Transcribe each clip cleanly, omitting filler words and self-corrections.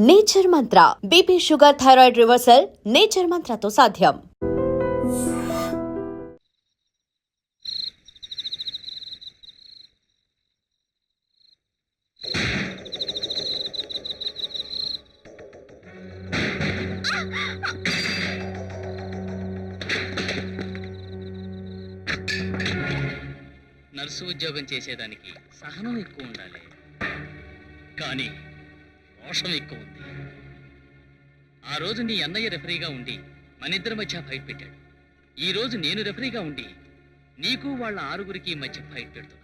Nature mantra BP sugar thyroid reversal nature మంత్రతో సాధ్యం. Nurse ఉద్యోగం చేసేదానికి సహనం ఎక్కువ ఉండాలి, కానీ రోషం ఎక్కువ ఉంది. ఆ రోజు నీ అన్నయ్య రెఫరీగా ఉండి మనిద్దరి మధ్య ఫైట్ పెట్టాడు. ఈ రోజు నేను రెఫరీగా ఉండి నీకు వాళ్ళ ఆరుగురికి మధ్య ఫైట్ పెడుతున్నా.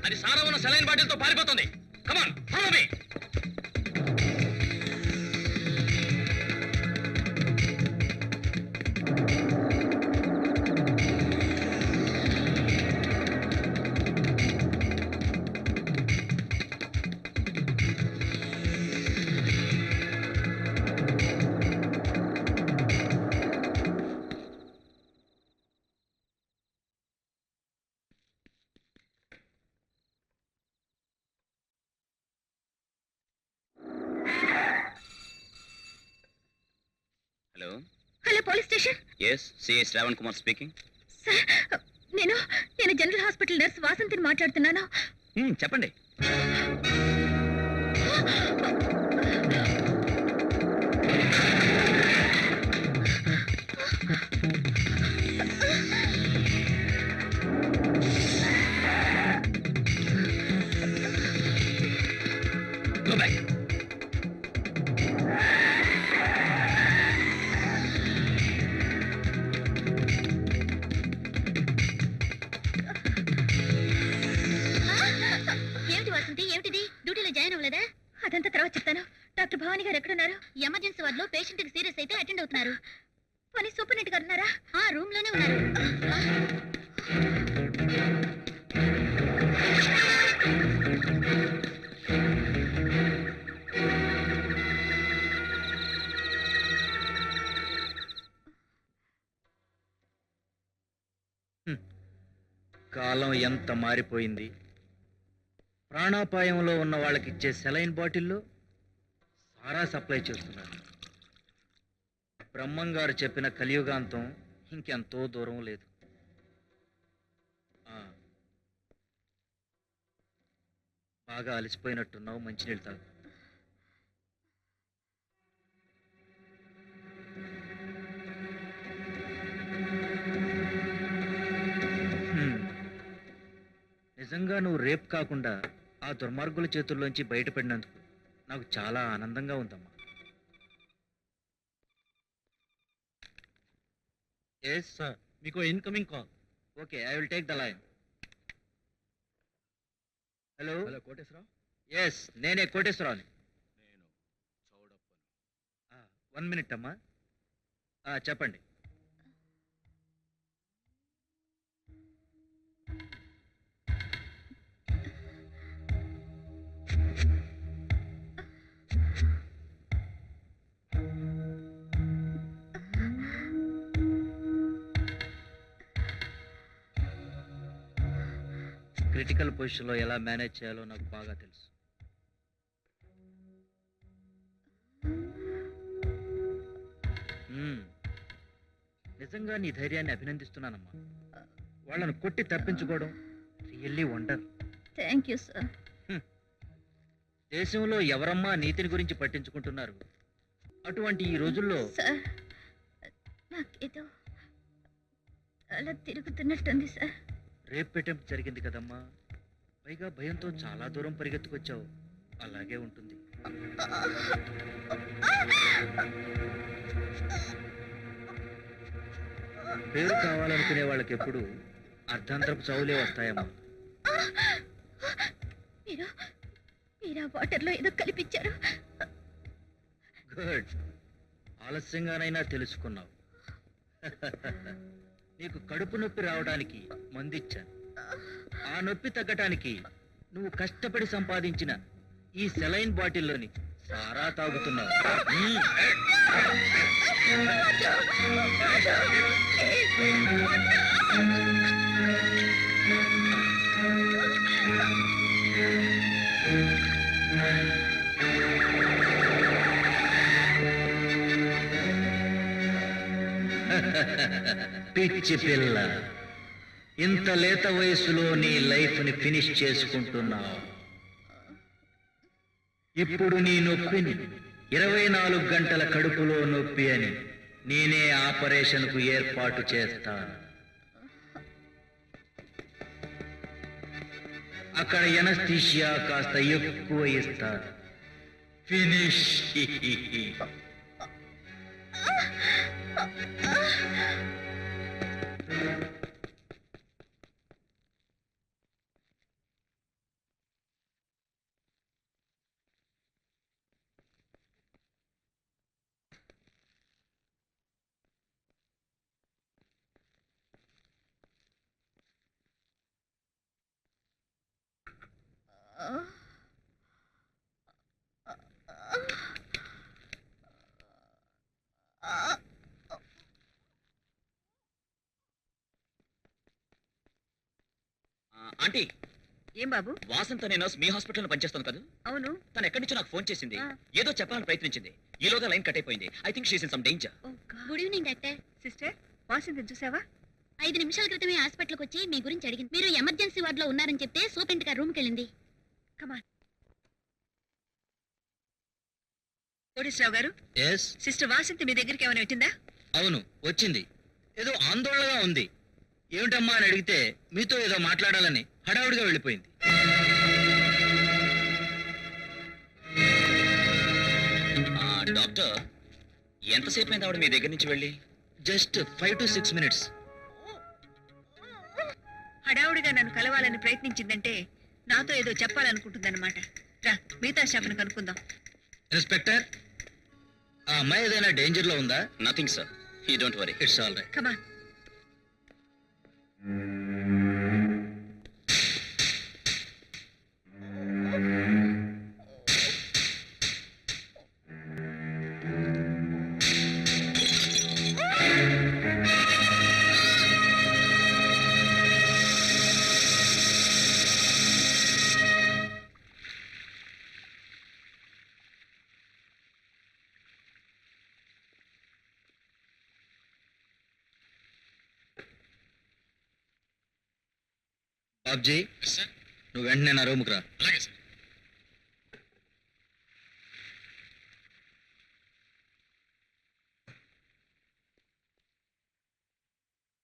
అది సారా ఉన్న సెలైన్ బాటిల్తో పారిపోతుంది. Come on, follow me. Hello hello, police station. Yes, CI Shravan Kumar speaking. Sir, నేను జనరల్ హాస్పిటల్ నర్స్ వాసంతిని మాట్లాడుతున్నాను. చెప్పండి. Go back. ఏమిటి వాసంతి, ఏమిటిది? డ్యూటీలో జాయిన్ అవ్వలేదా? అదంతా తర్వాత చెప్తాను. డాక్టర్ భవానీ గారు ఎక్కడున్నారు? ఎమర్జెన్సీ వార్డులో పేషెంట్ కి సీరియస్ అయితే అటెండ్ అవుతున్నారు. పని సూపరింటెండెంట్ గారు ఉన్నారా? ఆ రూమ్ లోనే ఉన్నారు. కాలం ఎంత మారిపోయింది. ప్రాణాపాయంలో ఉన్న వాళ్ళకి ఇచ్చే సెలైన్ బాటిల్లో సారా సప్లై చేస్తున్నారు. బ్రహ్మంగారు చెప్పిన కలియుగాంతం ఇంకెంతో దూరం లేదు. బాగా అలసిపోయినట్టున్నావు, మంచినీళ్ళు తాగు. నిజంగా నువ్వు రేపు కాకుండా ఆ దుర్మార్గుల చేతుల్లోంచి బయటపడినందుకు నాకు చాలా ఆనందంగా ఉందమ్మా. ఎస్ సార్, మీకు incoming call. Okay, I will take the line. Hello hello Koteswararao. Yes, నేనే కోటేశ్వరరావుని. నేను చౌడప్పను. 1 మినిట్ అమ్మా. చెప్పండి. క్రిటికల్ పొజిషన్లో ఎలా మేనేజ్ చేయాలో నాకు బాగా తెలుసు. నిజంగా నీ ధైర్యాన్ని అభినందిస్తున్నానమ్మా. వాళ్ళను కొట్టి తప్పించుకోవడం really wonder. Thank you sir. దేశంలో ఎవరమ్మా నీతిని గురించి పట్టించుకుంటున్నారు? అటువంటి ఈ రోజుల్లో సార్, నాకేదో అలా తిరుగుతున్నట్టుంది సార్. రేప్ అటెంప్ట్ జరిగింది కదమ్మా, పైగా భయంతో చాలా దూరం పరిగెత్తుకొచ్చావు. అలాగే ఉంటుంది. పేరు కావాలనుకునే వాళ్ళకి ఎప్పుడు అర్ధాంతరపు చావులే వస్తాయమ్మా. మీరు మీరు ఆ వాటర్లో ఏదో కల్పించారు. గుడ్, ఆలస్యంగానైనా తెలుసుకున్నావు. నీకు కడుపు నొప్పి రావడానికి మందిచ్చాను. ఆ నొప్పి తగ్గటానికి నువ్వు కష్టపడి సంపాదించిన ఈ సెలైన్ బాటిల్లోని సారా తాగుతున్నావు. పిచ్చి పిల్ల, ఇంత లేత వయసులో నీ లైఫ్ ని ఫినిష్ చేసుకుంటున్నావు. ఇప్పుడు నీ నొప్పిని 24 గంటల కడుపులో నొప్పి అని నేనే ఆపరేషన్ కు ఏర్పాటు చేస్తాను. అక్కడ ఎనస్థీషియా కాస్త ఎక్కువ ఇస్తారు. ఫినిష్. ఆంటీ, ఏం బాబు? వాసంత అనే నర్స్ మీ హాస్పిటల్లో పనిచేస్తాను కదా. అవును. తను ఎక్కడి నుంచో నాకు ఫోన్ చేసింది. ఆ. ఏదో చెప్పాలని ప్రయత్నించింది. ఈలోగా లైన్ కట్ అయిపోయింది. I think she's in some danger. Good evening doctor. Sister, వాసింది చూసావా? 5 నిమిషాల క్రితమే హాస్పిటల్కి వచ్చి మీ గురించి అడిగింది. మీరు ఎమర్జెన్సీ వార్డులో ఉన్నారని చెప్తే సూపరింట్ గారు రూమ్కి వెళ్ళింది. కమాన్. కోటేశ్వరరావు గారు, ఎస్. సిస్టర్ వాసింతి మీ దగ్గరికి ఏమైనా వచ్చిందా? అవును, వచ్చింది. ఏదో ఆందోళనగా ఉంది. ఏమిటమ్మా అని అడిగితే మీతో ఏదో మాట్లాడాలని హడావుడిగా వెళ్ళిపోయింది. డాక్టర్, ఎంతసేపు అయింది ఆవిడ మీ దగ్గర నుంచి వెళ్ళి? Just 5 to 6 minutes. హడావుడిగా నన్ను కలవాలని ప్రయత్నించిందంటే నాతో ఏదో చెప్పాలనుకుంటుందన్నమాట. రా, మిగతా స్టాఫ్ను కనుక్కుందాం. ఇన్స్పెక్టర్, ఆ అమ్మాయి ఏదైనా డేంజర్ లో ఉందా? Nothing sir, you don't worry. It's all right. Come on. Babji, నువ్వు వెంటనే నా రూమ్కి రా. అలాగే సార్.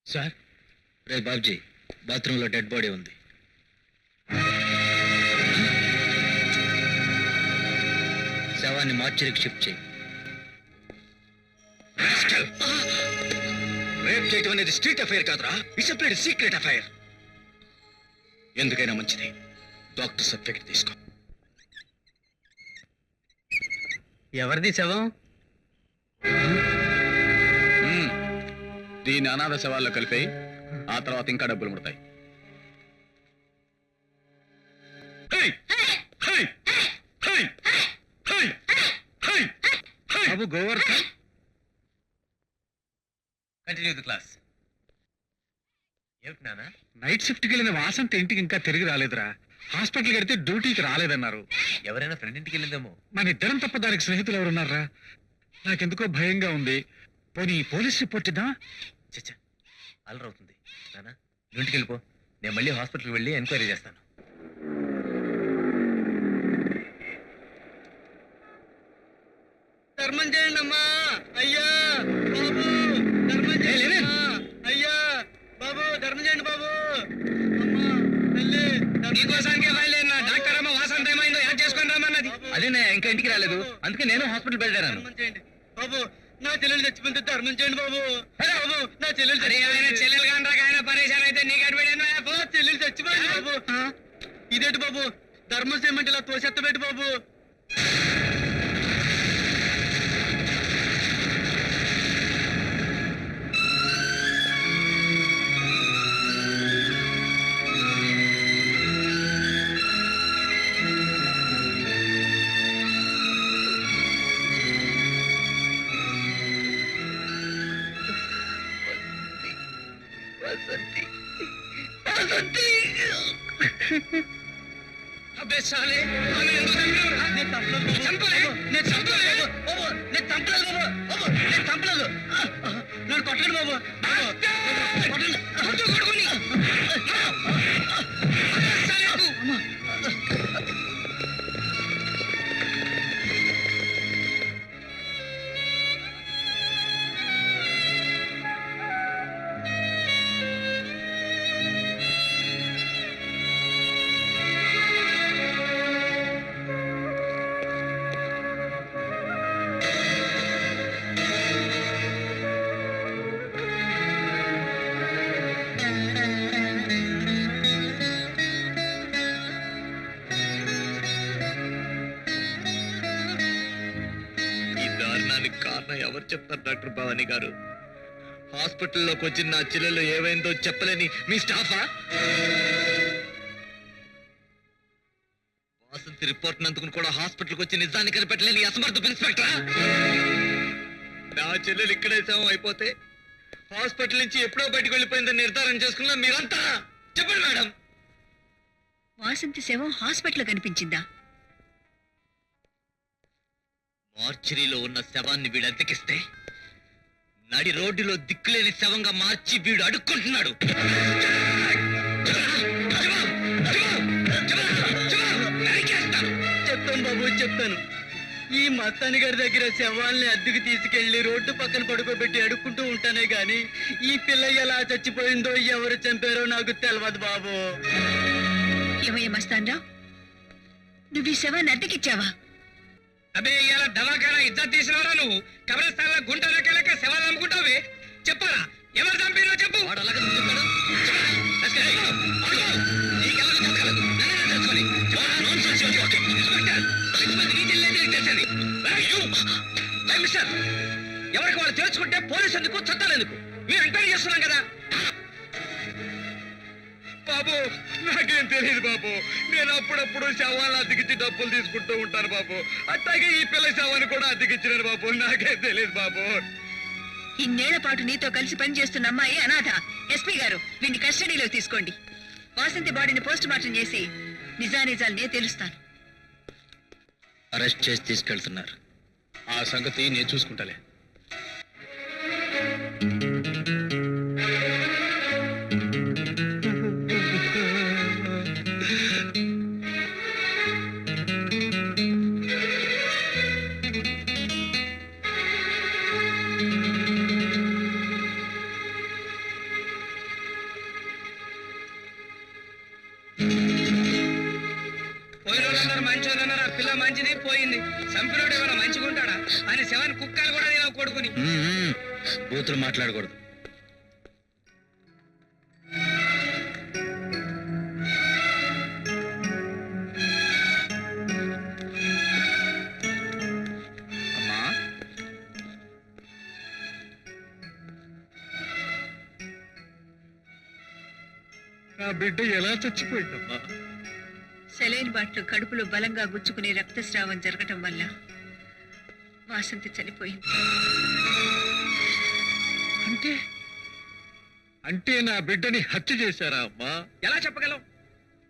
సార్, రే బాబ్జీ, బాత్రూంలో డెడ్ బాడీ ఉంది. శవాన్ని మార్చరికి షిఫ్ట్ చేయి. రేప్ చేయటం అనేది స్ట్రీట్ అఫైర్ కాదురా, డిసిప్లిన్ సీక్రెట్ అఫైర్. ఎందుకైనా మంచిది డాక్టర్ సర్టిఫికెట్ తీసుకో. ఎవరిది శవం? దీన్ని అనాథ శవాల్లో కలిపి ఆ తర్వాత ఇంకా డబ్బులు ముడతాయి. బాబు గోవర్ధన్, కంటిన్యూ ది క్లాస్. ఏమిటి నాన్న? నైట్ షిఫ్ట్కి వెళ్ళిన వాసంత ఇంటికి ఇంకా తిరిగి రాలేదురా. హాస్పిటల్కి వెడితే డ్యూటీకి రాలేదన్నారు. ఎవరైనా ఫ్రెండ్ ఇంటికి వెళ్ళిందేమో. మన ఇద్దరం తప్ప దానికి స్నేహితులు ఎవరున్నారా? నాకెందుకో భయంగా ఉంది. పోనీ పోలీస్ రిపోర్ట్ ఇద్దా? చచ్చా, అలరవుతుంది. నాన్న ఇంటికి వెళ్ళిపో, నేను మళ్ళీ హాస్పిటల్కి వెళ్ళి ఎంక్వైరీ చేస్తాను. ధర్మం చేయండి అమ్మా, అయ్యా బాబు, ధర్మం చేయండి అమ్మా, అయ్యా బాబు, ధర్మం చేయండి బాబు. అమ్మా తల్లి, నీకోసానికే బయలుదేరినా. డాక్టర్ అమ్మ వాసంత ఏమైందో యాడ్ చేసుకొని రమ్మన్నది. అదే ఇంకా ఇంటికి రాలేదు, అందుకే నేను హాస్పిటల్ బయలుదేరాను. ధర్మం చేయండి బాబు, నా చెల్లెలు చచ్చిపోతే ధర్మం చేయండి బాబు. బాబు నా చెల్లెలు చెల్లెలు కానీ ఆయన పరేషాన్ అయితే నీకు అడ్మిట్ నా చెల్లెలు చచ్చిపోయింది బాబు. ఇదేంటి బాబు, ధర్మం చేయమంటే ఇలా తోసెత్త పెట్టి బాబు. అబ్బే సాలే, ఆమె ఎందుకు చంపావు? నేను చంపలేదు బాబు, నేను చంపలేదు బాబు, నేను చంపలేదు. నన్ను కొట్టండి బాబు, కొట్టు కొడుకుని. కారణం ఎవరు చెప్తారు డాక్టర్ భవానీ గారు? హాస్పిటల్లోకి వచ్చి నా చెల్లెలు ఏమైందో చెప్పలేని మీ స్టాఫా? వాసంతి రిపోర్ట్ నందుకుని కూడా హాస్పిటల్కి వచ్చి నిజాన్ని కనిపెట్టలేని అసమర్థ ఇన్స్పెక్టరా? నా చెల్లెలు ఇక్కడే శవం అయిపోతే హాస్పిటల్ నుంచి ఎప్పుడో బయటకు వెళ్ళిపోయిందని నిర్ధారణ చేసుకున్నా మీరంతా చెప్పండి మేడం. వాసంతి శవం హాస్పిటల్లో కనిపించిందా? మార్చిరీలో ఉన్న శవాన్ని వీడు అద్దెకిస్తే నడి రోడ్డులో దిక్కులేని శవంగా మార్చి వీడు అడుక్కుంటున్నాడు. చెప్తాను బాబు, చెప్తాను. ఈ మత్తాని గారి దగ్గర శవాల్ని అద్దెకి తీసుకెళ్లి రోడ్డు పక్కన పడుకోబెట్టి అడుక్కుంటూ ఉంటానే గాని ఈ పిల్ల ఎలా చచ్చిపోయిందో ఎవరు చంపారో నాకు తెలియదు బాబు. ఏమయ్య మస్తాన్రావు, నువ్వు ఈ శవాన్ని అద్దెకిచ్చావా? అబ్బే ఇలా దవాఖానా ఇజ్జత్ తీసినవరా నువ్వు? కబ్రస్థాన్లో గుంట రకాలక శవాలు అమ్ముకుంటావే. చెప్పరా, ఎవరు చంపినో చెప్పు. వాడు అలాగే చెప్పాడు. ఎవరికి వాళ్ళు తెలుసుకుంటే పోలీసు ఎందుకు, చట్టాలు ఎందుకు? మేము ఎంక్వైరీ చేస్తున్నాం కదా. బాబు నాకేం తెలియదు బాబు. నేను అప్పుడప్పుడు శవాలను అద్దెకిచ్చి డబ్బులు తీసుకుంటూ ఉంటాను బాబు. అట్లాగే ఈ పిల్ల శవాన్ని కూడా అద్దెకిచ్చినాను బాబు. నాకేం తెలియదు బాబు. ఇన్నేళ్ల పాటు నీతో కలిసి పనిచేస్తున్న అమ్మాయి అనాథ. ఎస్పీ గారు, వీడిని కస్టడీలో తీసుకోండి. వాసంతి బాడీని పోస్ట్ మార్టం చేసి నిజానిజాలు నేను తెలుస్తాను. అరెస్ట్ చేసి తీసుకెళ్తున్నారు. ఆ సంగతి నేను చూసుకుంటాలే. పోయిన అందరు మంచోళ్ళు అన్నారు, ఆ పిల్ల మంచిది పోయింది. చంపినోడు ఏమైనా మంచిగా ఉంటాడా అని శవాన్ని కుక్కలు కూడా తినవు కొడుకుని. బూతులు మాట్లాడకూడదు. అమ్మా, నా బిడ్డ ఎలా చచ్చిపోయిందమ్మా? సెలైన్ బాట్లు కడుపులో బలంగా గుచ్చుకుని రక్తస్రావం జరగటం వల్ల వాసంతి చనిపోయింది. అంటే అంటే నా బిడ్డని హత్య చేశారా అమ్మా? ఎలా చెప్పగలం?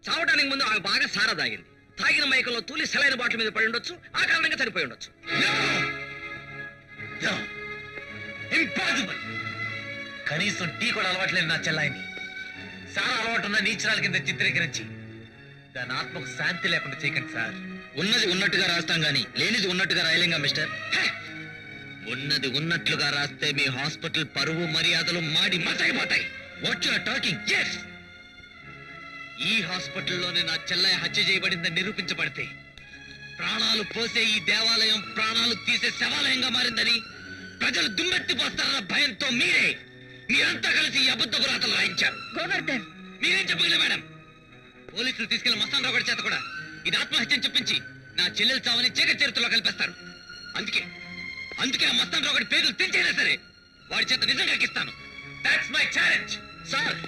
చావడానికి ముందు ఆమె బాగా సారా తాగింది. తాగిన మైకంలో తూలి సెలైన బాటిల్ మీద పడి ఉండొచ్చు, ఆ కారణంగా చనిపోయి ఉండొచ్చు. ఇంపాసిబుల్. కనీసం టీ కూడా అలవాట్లేదు నా చెల్లాయిని సారా అలవాటున్న నీచరాల కింద చిత్రీకరించి దాని ఆత్మకు శాంతి లేకుండా చేయకండి సార్. ఉన్నది ఉన్నట్టుగా రాస్తాం గాని లేనిది ఉన్నట్టుగా రాయలేంగా మిస్టర్. ఉన్నది ఉన్నట్లుగా రాస్తే మీ హాస్పిటల్ పరువు మర్యాదలు మాడి మసైపోతాయి. What you are talking? yes ఈ హాస్పిటల్లోనే నా చెల్లయ్య హత్య చేయబడిందని నిరూపించబడితే ప్రాణాలు పోసే ఈ దేవాలయం ప్రాణాలు తీసే శవాలయంగా మారిందని ప్రజలు దుమ్మెత్తిపోస్తారన్న భయంతో మీరంతా కలిసి ఈ అబద్ధపు రాతలు రాయించారు. గోవర్ధన్, మీరేం చెప్పగలరు మేడం? పోలీసులు తీసుకెళ్లి మస్తాన్ రావు గారి చేత కూడా ఇది ఆత్మహత్యని చెప్పించి నా చెల్లెలు చావని చీకటి చరిత్రలో కల్పిస్తారు. అందుకే ఆ మస్తాన్ రావు గారి పేర్లు తెంచైనా సరే వాడి చేత నిజంగా ఎక్కిస్తాను. That's my challenge. Sir,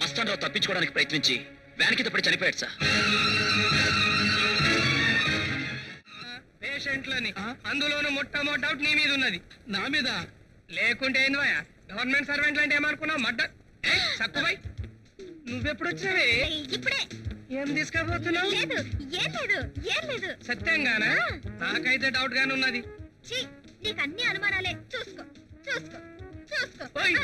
Mastan Rao తప్పించుకోవడానికి ప్రయత్నించి వ్యాన్ కింద పడి చనిపోయాడు సార్. పేషెంట్లని అందులోనూ మొట్టమొదటి డౌట్ నీ మీద ఉన్నది. నా మీద లేకుంటే ఏందివయ్యా? గవర్నమెంట్ సర్వెంట్లు అంటే ఏమనుకున్నావు? సక్కుబాయ్, నువ్వెప్పుడు వచ్చినవే? ఇప్పుడే. ఏం తీసుకుపోతున్నావు? లేదు, ఏం లేదు, ఏం లేదు. సత్యంగానా? నాకైతే డౌట్ గానే ఉన్నది. ఛీ, నీకు అన్ని అనుమానాలే. చూసుకో చూసుకో చూసుకో. ఓయ్.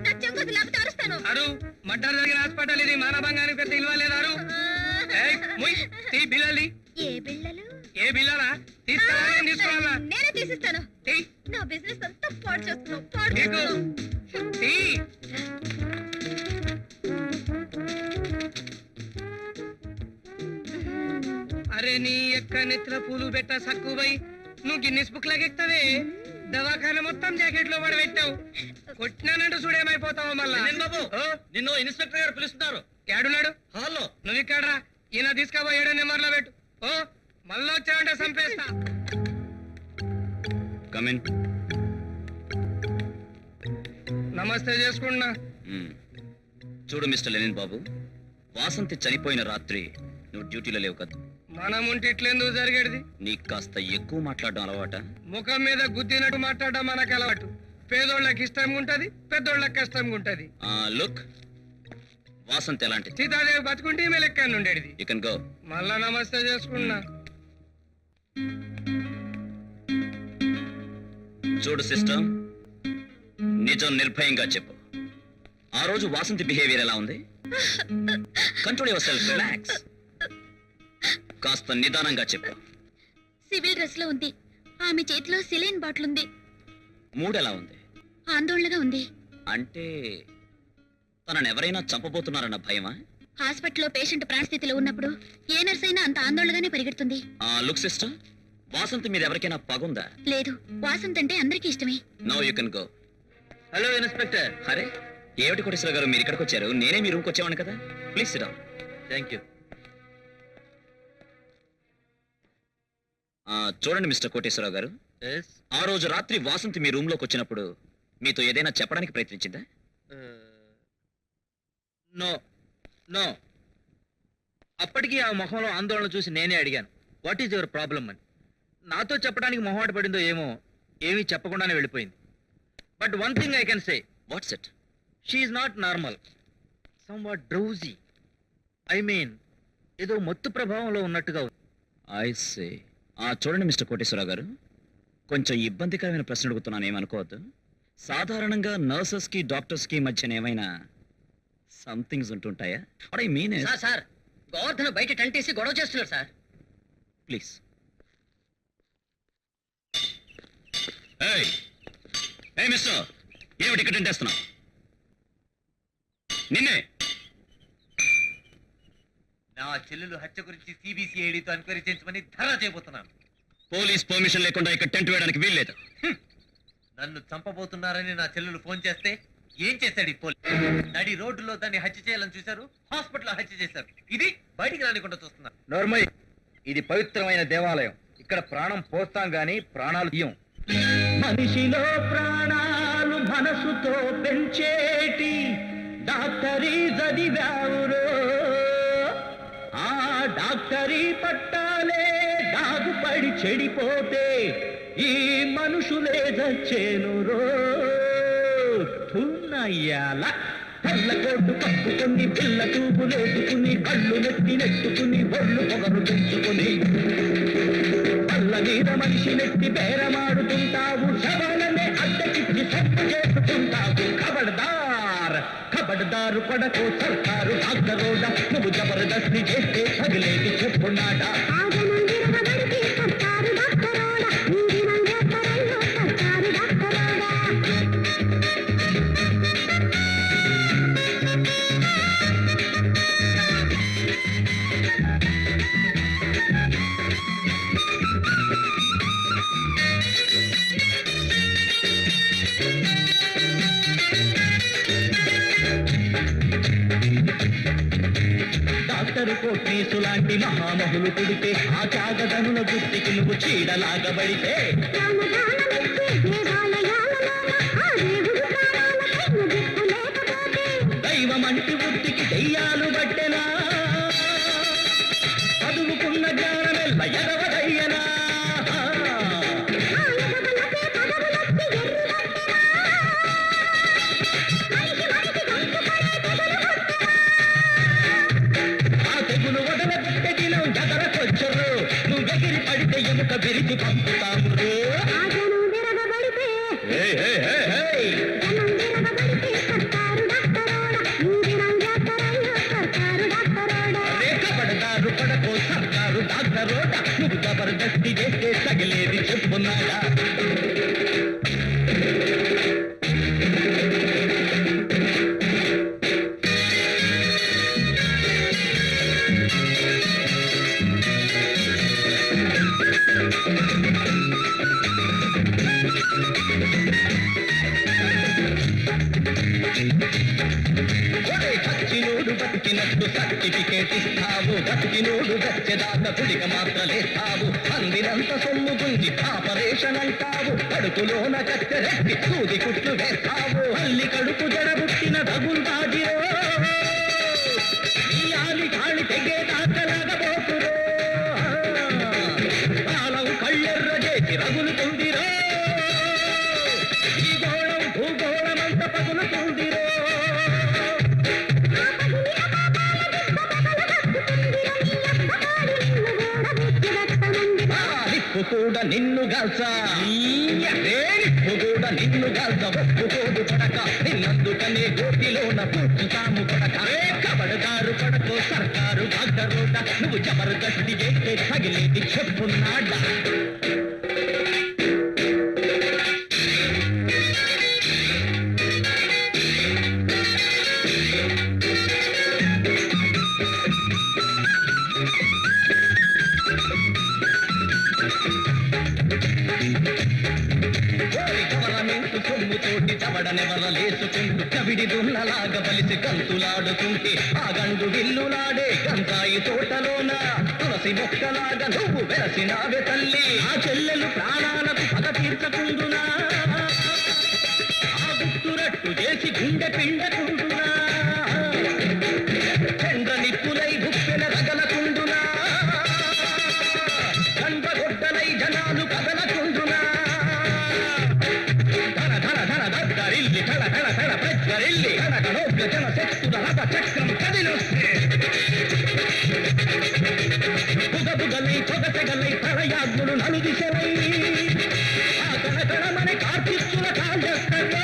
నా చెంగొద్దు లేకపోతే అరుస్తాను. అరు, మడ్డర్ జరిగిన హాస్పిటల్ ఇది. మానభంగానికి పెద్ద ఇల్వ లేదారు. తీ బిల్లలి. ఏ బిళ్ళలు? ఏ బిల్లలా? తీసుకోవాలా? నేను తీసుకోవాలా? నేనే తీసిస్తాను. తీ. నా బిజినెస్ అంతా పాడు చేస్తున్నావు, పాడు నీకు. చేస్తున్నావు. తీ. అరే నీ ఎక్క నెత్తిన పూలు పెట్టా సక్కుబై, నువ్వు గిన్నిస్ బుక్ లాగెక్తావే. దవాఖాన మొత్తం జాకెట్ లో పడి పెట్టావు. కొట్టినానంటూ చూడేమైపోతావు మళ్ళా. బాబు, నిన్ను ఇన్స్పెక్టర్ గారు పిలుస్తున్నారు. ఏడున్నాడు? హాల్లో. నువ్వు ఇక్కడరా. ఈయన తీసుకుపో 7 నెంబర్లో పెట్టు. ఓ మళ్ళా వచ్చావంటే చంపేస్తా. కమిన్. నమస్తే చేసుకున్నా. చూడు మిస్టర్ లెనిన్ బాబు, వాసంతి చనిపోయిన రాత్రి నువ్వు డ్యూటీలో లేవు కదా. మనం ఉంటే ఇట్లెందుకు జరిగేది? నీకు కాస్త ఎక్కువ మాట్లాడడం అలవాట? ముఖం మీద గుద్దినట్టు మాట్లాడడం మనకు అలవాటు. పేదోళ్ళకి ఇష్టంగా ఉంటది, పెద్దోళ్ళకి కష్టంగా ఉంటది. లుక్, వాసంతి ఎలాంటిది? సీతాదేవి బతుకుంటే ఈమె లెక్క ఉండేది. You can go. మళ్ళా నమస్తే చేసుకున్నా. చూడు సిస్టర్, నిజం నిర్భయంగా చెప్పు. ఆ రోజు వాసంతి బిహేవియర్ ఎలా ఉంది? Control your self, relax. కాస్త నిదానంగా చెప్పు. సివిల్ డ్రెస్ లో ఉంది. ఆమె చేతిలో సిలైన్ బాటిల్ ఉంది. మూడ్ ఎలా ఉంది? ఆందోళనగా ఉంది. అంటే తనను ఎవరైనా చంపబోతున్నారన్న భయమా? హాస్పిటల్లో పేషెంట్ ప్రాణస్థితిలో ఉన్నప్పుడు ఏ నర్స్ అయినా అంత ఆందోళనగానే పరిగెడుతుంది. లుక్ సిస్టర్, వాసంతి మీద ఎవరికైనా పగుందా? లేదు, వాసంత్ అంటే అందరికీ ఇష్టమే. No you can go. Hello inspector. అరే, ఏమిటి కోటేశ్వర గారు మీరు ఇక్కడికి వచ్చారు? నేనే మీ రూమ్కి వచ్చేవాను కదా. Please SIT down. Thank you. చూడండి మిస్టర్ కోటేశ్వరరావు గారు, ఆ రోజు రాత్రి వాసంతి మీ రూమ్ లోకి వచ్చినప్పుడు మీతో ఏదైనా చెప్పడానికి ప్రయత్నించిందా? No no. అప్పటికి ఆ మొహంలో ఆందోళన చూసి నేనే అడిగాను, వాట్ ఈజ్ యువర్ ప్రాబ్లమ్ అని. నాతో చెప్పడానికి మొహమాట పడిందో ఏమో, ఏమీ చెప్పకుండానే వెళ్ళిపోయింది. But one thing I can say. What's it? She is not normal, somewhat drowsy. I mean ఏదో మత్తు ప్రభావంలో ఉన్నట్టుగా ఉంది. I say. చూడండి మిస్టర్ కోటేశ్వరరావు గారు, కొంచెం ఇబ్బందికరమైన ప్రశ్న అడుగుతున్నాను, ఏమనుకోవద్దు. సాధారణంగా నర్సెస్ కి డాక్టర్స్ కి మధ్యన ఏమైనా సంథింగ్స్ ఉంటుంటాయా? ఐ మీన్ సార్, గోవర్ధన్ బయట టెంట్ వేసి గొడవ చేస్తున్నారు సార్. ప్లీజ్. మిస్టర్, ఏమిటి ఇక్కడ టెంట్ వేస్తున్నావు? నిన్నే నా చెల్లెలు హత్య గురించి సిబిసిఐడితో ఎంక్వైరీ చేయించమని ధర్నా చేయబోతున్నాను. పోలీస్ పర్మిషన్ లేకుండా ఇక్కడ టెంట్ వేయడానికి వీల్లేదు. నన్ను చంపబోతున్నారని నా చెల్లెలు ఫోన్ చేస్తే ఏం చేశాడు ఈ పోలీస్? నడి రోడ్డులో దాన్ని హత్య చేయాలని చూశారు, హాస్పిటల్లో హత్య చేశారు. ఇది బయటికి రానికుండా చూస్తున్నారు. నోర్మయ్, ఇది పవిత్రమైన దేవాలయం. ఇక్కడ ప్రాణం పోస్తాం గాని ప్రాణాలు తీయం. మనిషిలో ప్రాణాలు మనసుతో పెంచేటి డాక్టరీ చదివావురో, ఆ డాక్టరీ పట్టాలే దాగుపడి చెడిపోతే ఈ మనుషులే చచ్చేనురో. తున్నయ్యాల తెల్లకోటు కప్పుకొని పిల్ల చూపులేసుకుని కళ్ళు నెత్తి నెట్టుకుని ఒళ్ళు పొగరు పెంచుకుని పళ్ళ మీద మనిషి నెత్తి బేరమాడుతుంటావు, శవాలనే అద్దెకిచ్చి సెట్టు చేసుకుంటావు. ఖబర్దారు పడకో సర్కారు డాక్టరోడ, నువ్వు జబర్దస్తి చేస్తే తగిలేది చెప్పున్నాడా. డాక్టరు కోట్నేసు లాంటి మహామహులు పుడితే ఆ త్యాగదనుల గుర్తికి నువ్వు చీడలాగబడితే దైవం అంటి వృత్తికి దెయ్యాలు బట్టెనా, చదువుకున్న జ్ఞానమెల్ల ఎదవదయ్యనా. తెగులు వదలబెట్టే దినం జగరకొచ్చరు, నువ్వు ఎగిరి పడితే ఎముక విరిచి పంపుతాము. రేఖపడదారు పడకో సర్కారు డాక్టరోట, నువ్వు జబర్దస్తి చేస్తే తగిలేది చెప్పున్నాడా. చచ్చినోడు బతికినట్టు సర్టిఫికేట్ ఇస్తావు, బతికినోడు చచ్చేదాకా గుడిక మాత్రలేస్తావు. అందినంత సొమ్ము గుంజి ఆపరేషన్ అంటావు, కడుపులోన కత్తెరెట్టి సూది కుట్లు వేస్తావు. అల్లి కడుపు జడబుట్టిన దగులు బాజిరో, ఈ ఆలి కాళి తెగేదాకలాగబోతురో. కాలం కళ్ళెర్ర చేసి రగులుతుందిరో, ఈ గోళం భూగోళమంత పగులుతుందిరో. నిప్పు కూడా నిన్ను గల్సా, నిప్పు కూడా నిన్ను గల్స ఒప్పుకోదు పడక, నిన్నందుకనే గోటిలోన పూడ్చుతాము పడక. కబడదారు పడకో సర్కారు డాక్టరోట, నువ్వు జబర్దస్తి చేస్తే తగిలేది చెప్పున్నాడా. గవర్నమెంట్ సొమ్ముతోటి చవడనెవరలేసుకుంటూ కవిడి దున్నలాగా బలిసి గంతులాడుతుంటే ఆ గండు విల్లులాడే గంజాయి తోటలోన తులసి మొక్కలాగా నువ్వు వెలసినావే తల్లి. ఆ చెల్లెలు ప్రాణాలకు పగ తీర్చకుండునా, ఆ గుట్టురట్టు చేసి గుండె పిండకుండునా, చంద్ర నిప్పులై గుప్పెల రగలకుండునా, కండగొడ్డలై జనాలు కదలకుండునా. ధన ధన ధన దద్దరిల్లి ధన ధన ధన ప్రజ్వరిల్లి ధన ధనోగ్య జన శక్తుల రథ చక్రం కదిలొస్తే బుగబుగలై పొగసెగలై తలయాగ్నులు నలుదిశలై ఆ కణకణమని కార్తిత్తుల కాళ్ళెత్తలో.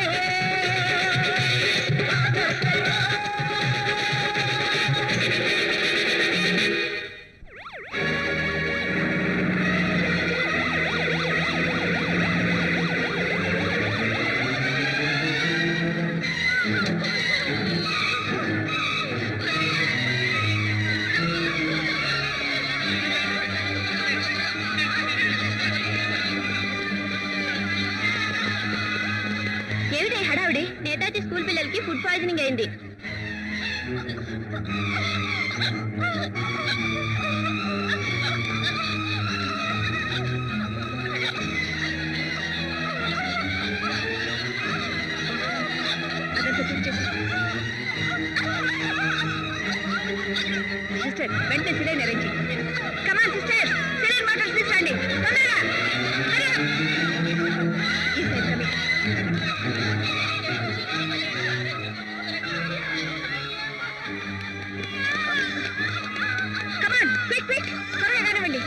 హడావిడి? నేతాజీ స్కూల్ పిల్లలకి ఫుడ్ పాయిజనింగ్ అయింది. సిస్టర్ వెంటనే saline arrange. Come on sister, saline bottles తీసుకురండి తొందరగా. Hurry up. ఈ side coming. Come on quick quick, త్వరగా కానివ్వండి.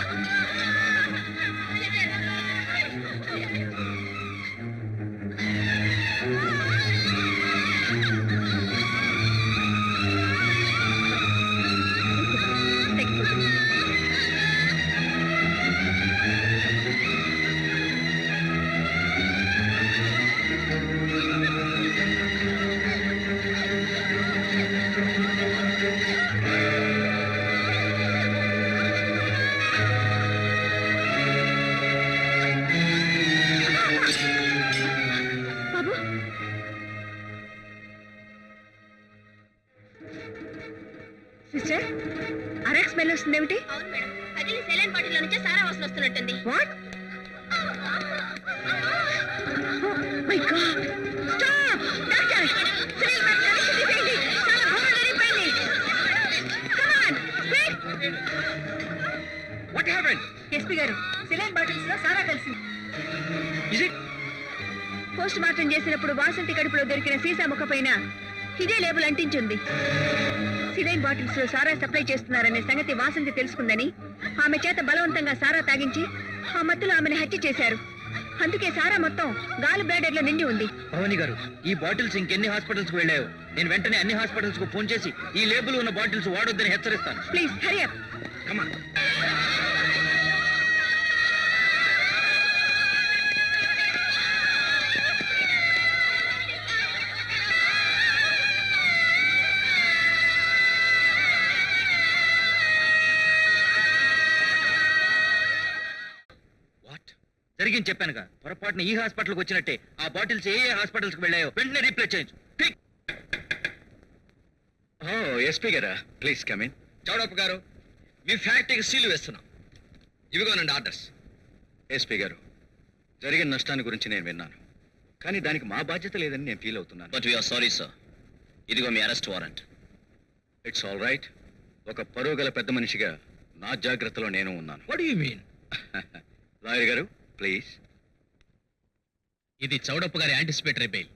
తగ్గిపోతుంది. బాబు, సిస్టర్ అరెక్ స్మెల్ వస్తుందేమిటి? అవును మేడం, పగిలి సెలైన్ బాటిల్లో నుంచే సారా వాసన వస్తున్నట్టుంది. What? My god, stop doctor, saline bottle నుంచి తీసేయండి. చాలా ఘోరంగా జరిగిపోయింది. Come on quick. What happened? SP garu, saline bottles లో సారా కలిసింది. Is it? పోస్ట్ మార్టం చేసినప్పుడు వాసంతి కడుపులో దొరికిన సీసా ముక్క పైన ఇదే లేబుల్ అంటించుంది. సిలైన్ బాటిల్స్ లో సారా సప్లై చేస్తున్నారనే సంగతి వాసంతి తెలుసుకుందని ఆమె చేత బలవంతంగా సారా తాగించి ఆ మత్తులో ఆమెను హత్య చేశారు. అందుకే సారా మొత్తం గాలి బ్లాడర్ లో నిండి ఉంది. భవాని గారు, ఈ బాటిల్స్ ఇంకెన్ని హాస్పిటల్స్ కు వెళ్ళాయో నేను వెంటనే అన్ని హాస్పిటల్స్ కు ఫోన్ చేసి ఈ లేబుల్ ఉన్న బాటిల్స్ వాడొద్దని హెచ్చరిస్తాను. Please hurry up. కమాన్. జరిగింది చెప్పానుగా. పొరపాటున ఈ హాస్పిటల్కి వచ్చినట్టే ఆ బాటిల్స్ ఏ హాస్పిటల్స్ కి వెళ్ళాయో వెంటనే రీప్లేస్ చేయించు. ఎస్పీ గారా, ప్లీజ్ కమ్ ఇన్. చౌడప్ప గారు, మీ ఫ్యాక్టరీకి సీలు వేస్తున్నాం. ఇవిగోనండి ఆర్డర్స్. ఎస్పీ గారు, జరిగిన నష్టాన్ని గురించి నేను విన్నాను, కానీ దానికి మా బాధ్యత లేదని నేను ఫీల్ అవుతున్నాను. But we're sorry sir. ఇదిగో మీ arrest warrant. It's all right. ఒక పరువు గల పెద్ద మనిషిగా నా జాగ్రత్తలో నేను ఉన్నాను. What you mean? Lawyer garu please. ఇది చౌడప్ప గారి యాంటిసిపేటరీ బెయిల్.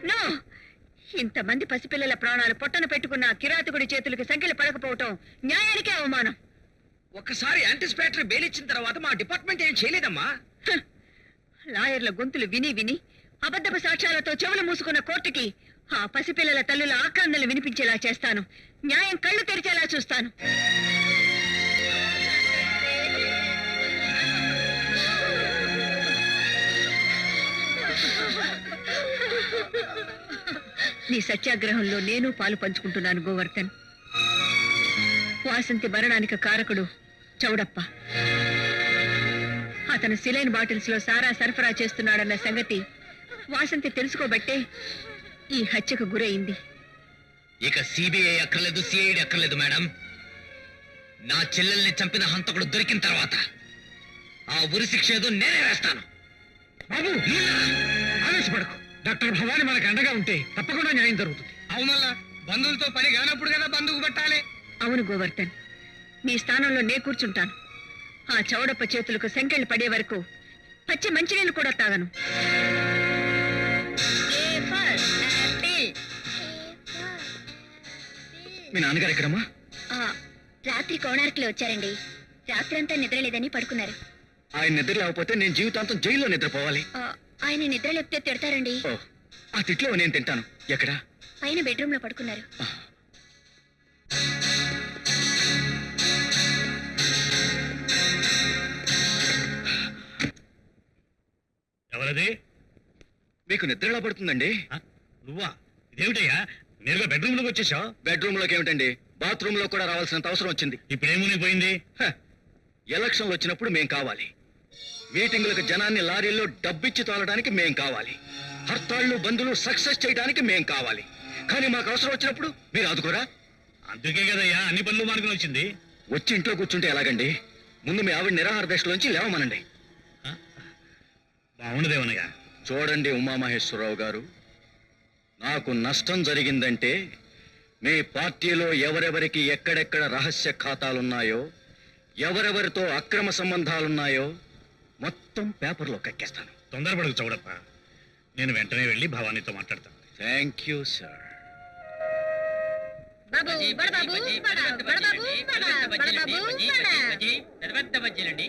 నో, ఇంతమంది పసిపిల్లల ప్రాణాలు పొట్టన పెట్టుకున్న కిరాతకుడి చేతులకి సంఖ్యలు పడకపోవటం న్యాయానికే అవమానం. ఒక్కసారి యాంటిసిపేటరీ బెయిల్ ఇచ్చిన తర్వాత మా డిపార్ట్మెంట్ ఏం చేయలేదమ్మా. లాయర్ల గొంతులు విని విని అబద్ధపు సాక్ష్యాలతో చెవులు మూసుకున్న కోర్టుకి ఆ పసిపిల్లల తల్లుల ఆక్రందనలు వినిపించేలా చేస్తాను. న్యాయం కళ్ళు తెరిచేలా చూస్తాను. నీ సత్యాగ్రహంలో నేను పాలు పంచుకుంటున్నాను గోవర్ధన్. వాసంతి మరణానికి కారకుడు చౌడప్ప. అతను సిలైన్ బాటిల్స్ లో సారా సరఫరా చేస్తున్నాడన్న సంగతి వాసంతి తెలుసుకోబట్టే ఈ హత్యకు గురైంది. ఇక సిబిఐ అక్కర్లేదు, సిఐడి అక్కర్లేదు మేడం. నా చెల్లెల్ని చంపిన హంతకుడు దొరికిన తర్వాత ఆ ఉరి శిక్ష ఏదో నేనే వేస్తాను. బాబు ఆవేశపడకు. డాక్టర్ భవాని మనకు అండగా ఉంటే తప్పకుండా న్యాయం జరుగుతుంది. అవునల్లా, బంధువులతో పని కానప్పుడు కదా బంధువు పట్టాలి. అవును గోవర్ధన్, నీ స్థానంలో నే కూర్చుంటాను. ఆ చౌడప్ప చేతులకు సంకెళ్ళు పడే వరకు పచ్చి మంచినీళ్ళు కూడా తాగను. మీ నాన్నగారు ఎక్కడమ్మా? రాత్రి కోణార్కులో వచ్చారండి. రాత్రంతా నిద్రలేదని పడుకున్నారు. ఆయన నిద్ర లేకపోతే నేను జీవితాంతం జైల్లో నిద్రపోవాలి. ఆయన నిద్ర లేపితే తిడతారండి. ఓ, ఆ తిట్లో నేను తింటాను. ఎక్కడా? పైన బెడ్రూమ్ లో పడుకున్నారు. ఎవరది? మీకు నిద్ర ఎలా పడుతుందండి? నువ్వా? ఇదేమిటయ్యా, నేరుగా బెడ్రూమ్ లోకి వచ్చేసావు? బెడ్రూమ్ లోకి ఏమిటండి, బాత్రూమ్ లో కూడా రావాల్సినంత అవసరం వచ్చింది. ఇప్పుడేమునిపోయింది? ఎలక్షన్లు వచ్చినప్పుడు మేం కావాలి. మీటింగులకు జనాన్ని లారీల్లో డబ్బిచ్చి తోలడానికి మేం కావాలి. హర్తాళ్ళు బంధులు సక్సెస్ చేయడానికి మేం కావాలి. కానీ మాకు అవసరం వచ్చినప్పుడు మీరు ఆదుకోరా? అందుకే కదయ్యా అన్ని పనులు మానుకుని వచ్చింది. వచ్చి ఇంట్లో కూర్చుంటే ఎలాగండి? ముందు మీ ఆవిడ నిరాహార దశలోంచి లేవమనండి. బాగుండదేమనయ్యా. చూడండి ఉమామహేశ్వరరావు గారు, నాకు నష్టం జరిగిందంటే మీ పార్టీలో ఎవరెవరికి ఎక్కడెక్కడ రహస్య ఖాతాలున్నాయో, ఎవరెవరితో అక్రమ సంబంధాలున్నాయో మొత్తం పేపర్లో కక్కేస్తాను. తొందరపడకు చౌడప్ప, నేను వెంటనే వెళ్ళి భవానీతో మాట్లాడతాను. Thank you sir. బాబు బడబాబు బడబాబు బడబాబు పెద్ద బజ్జీలండి.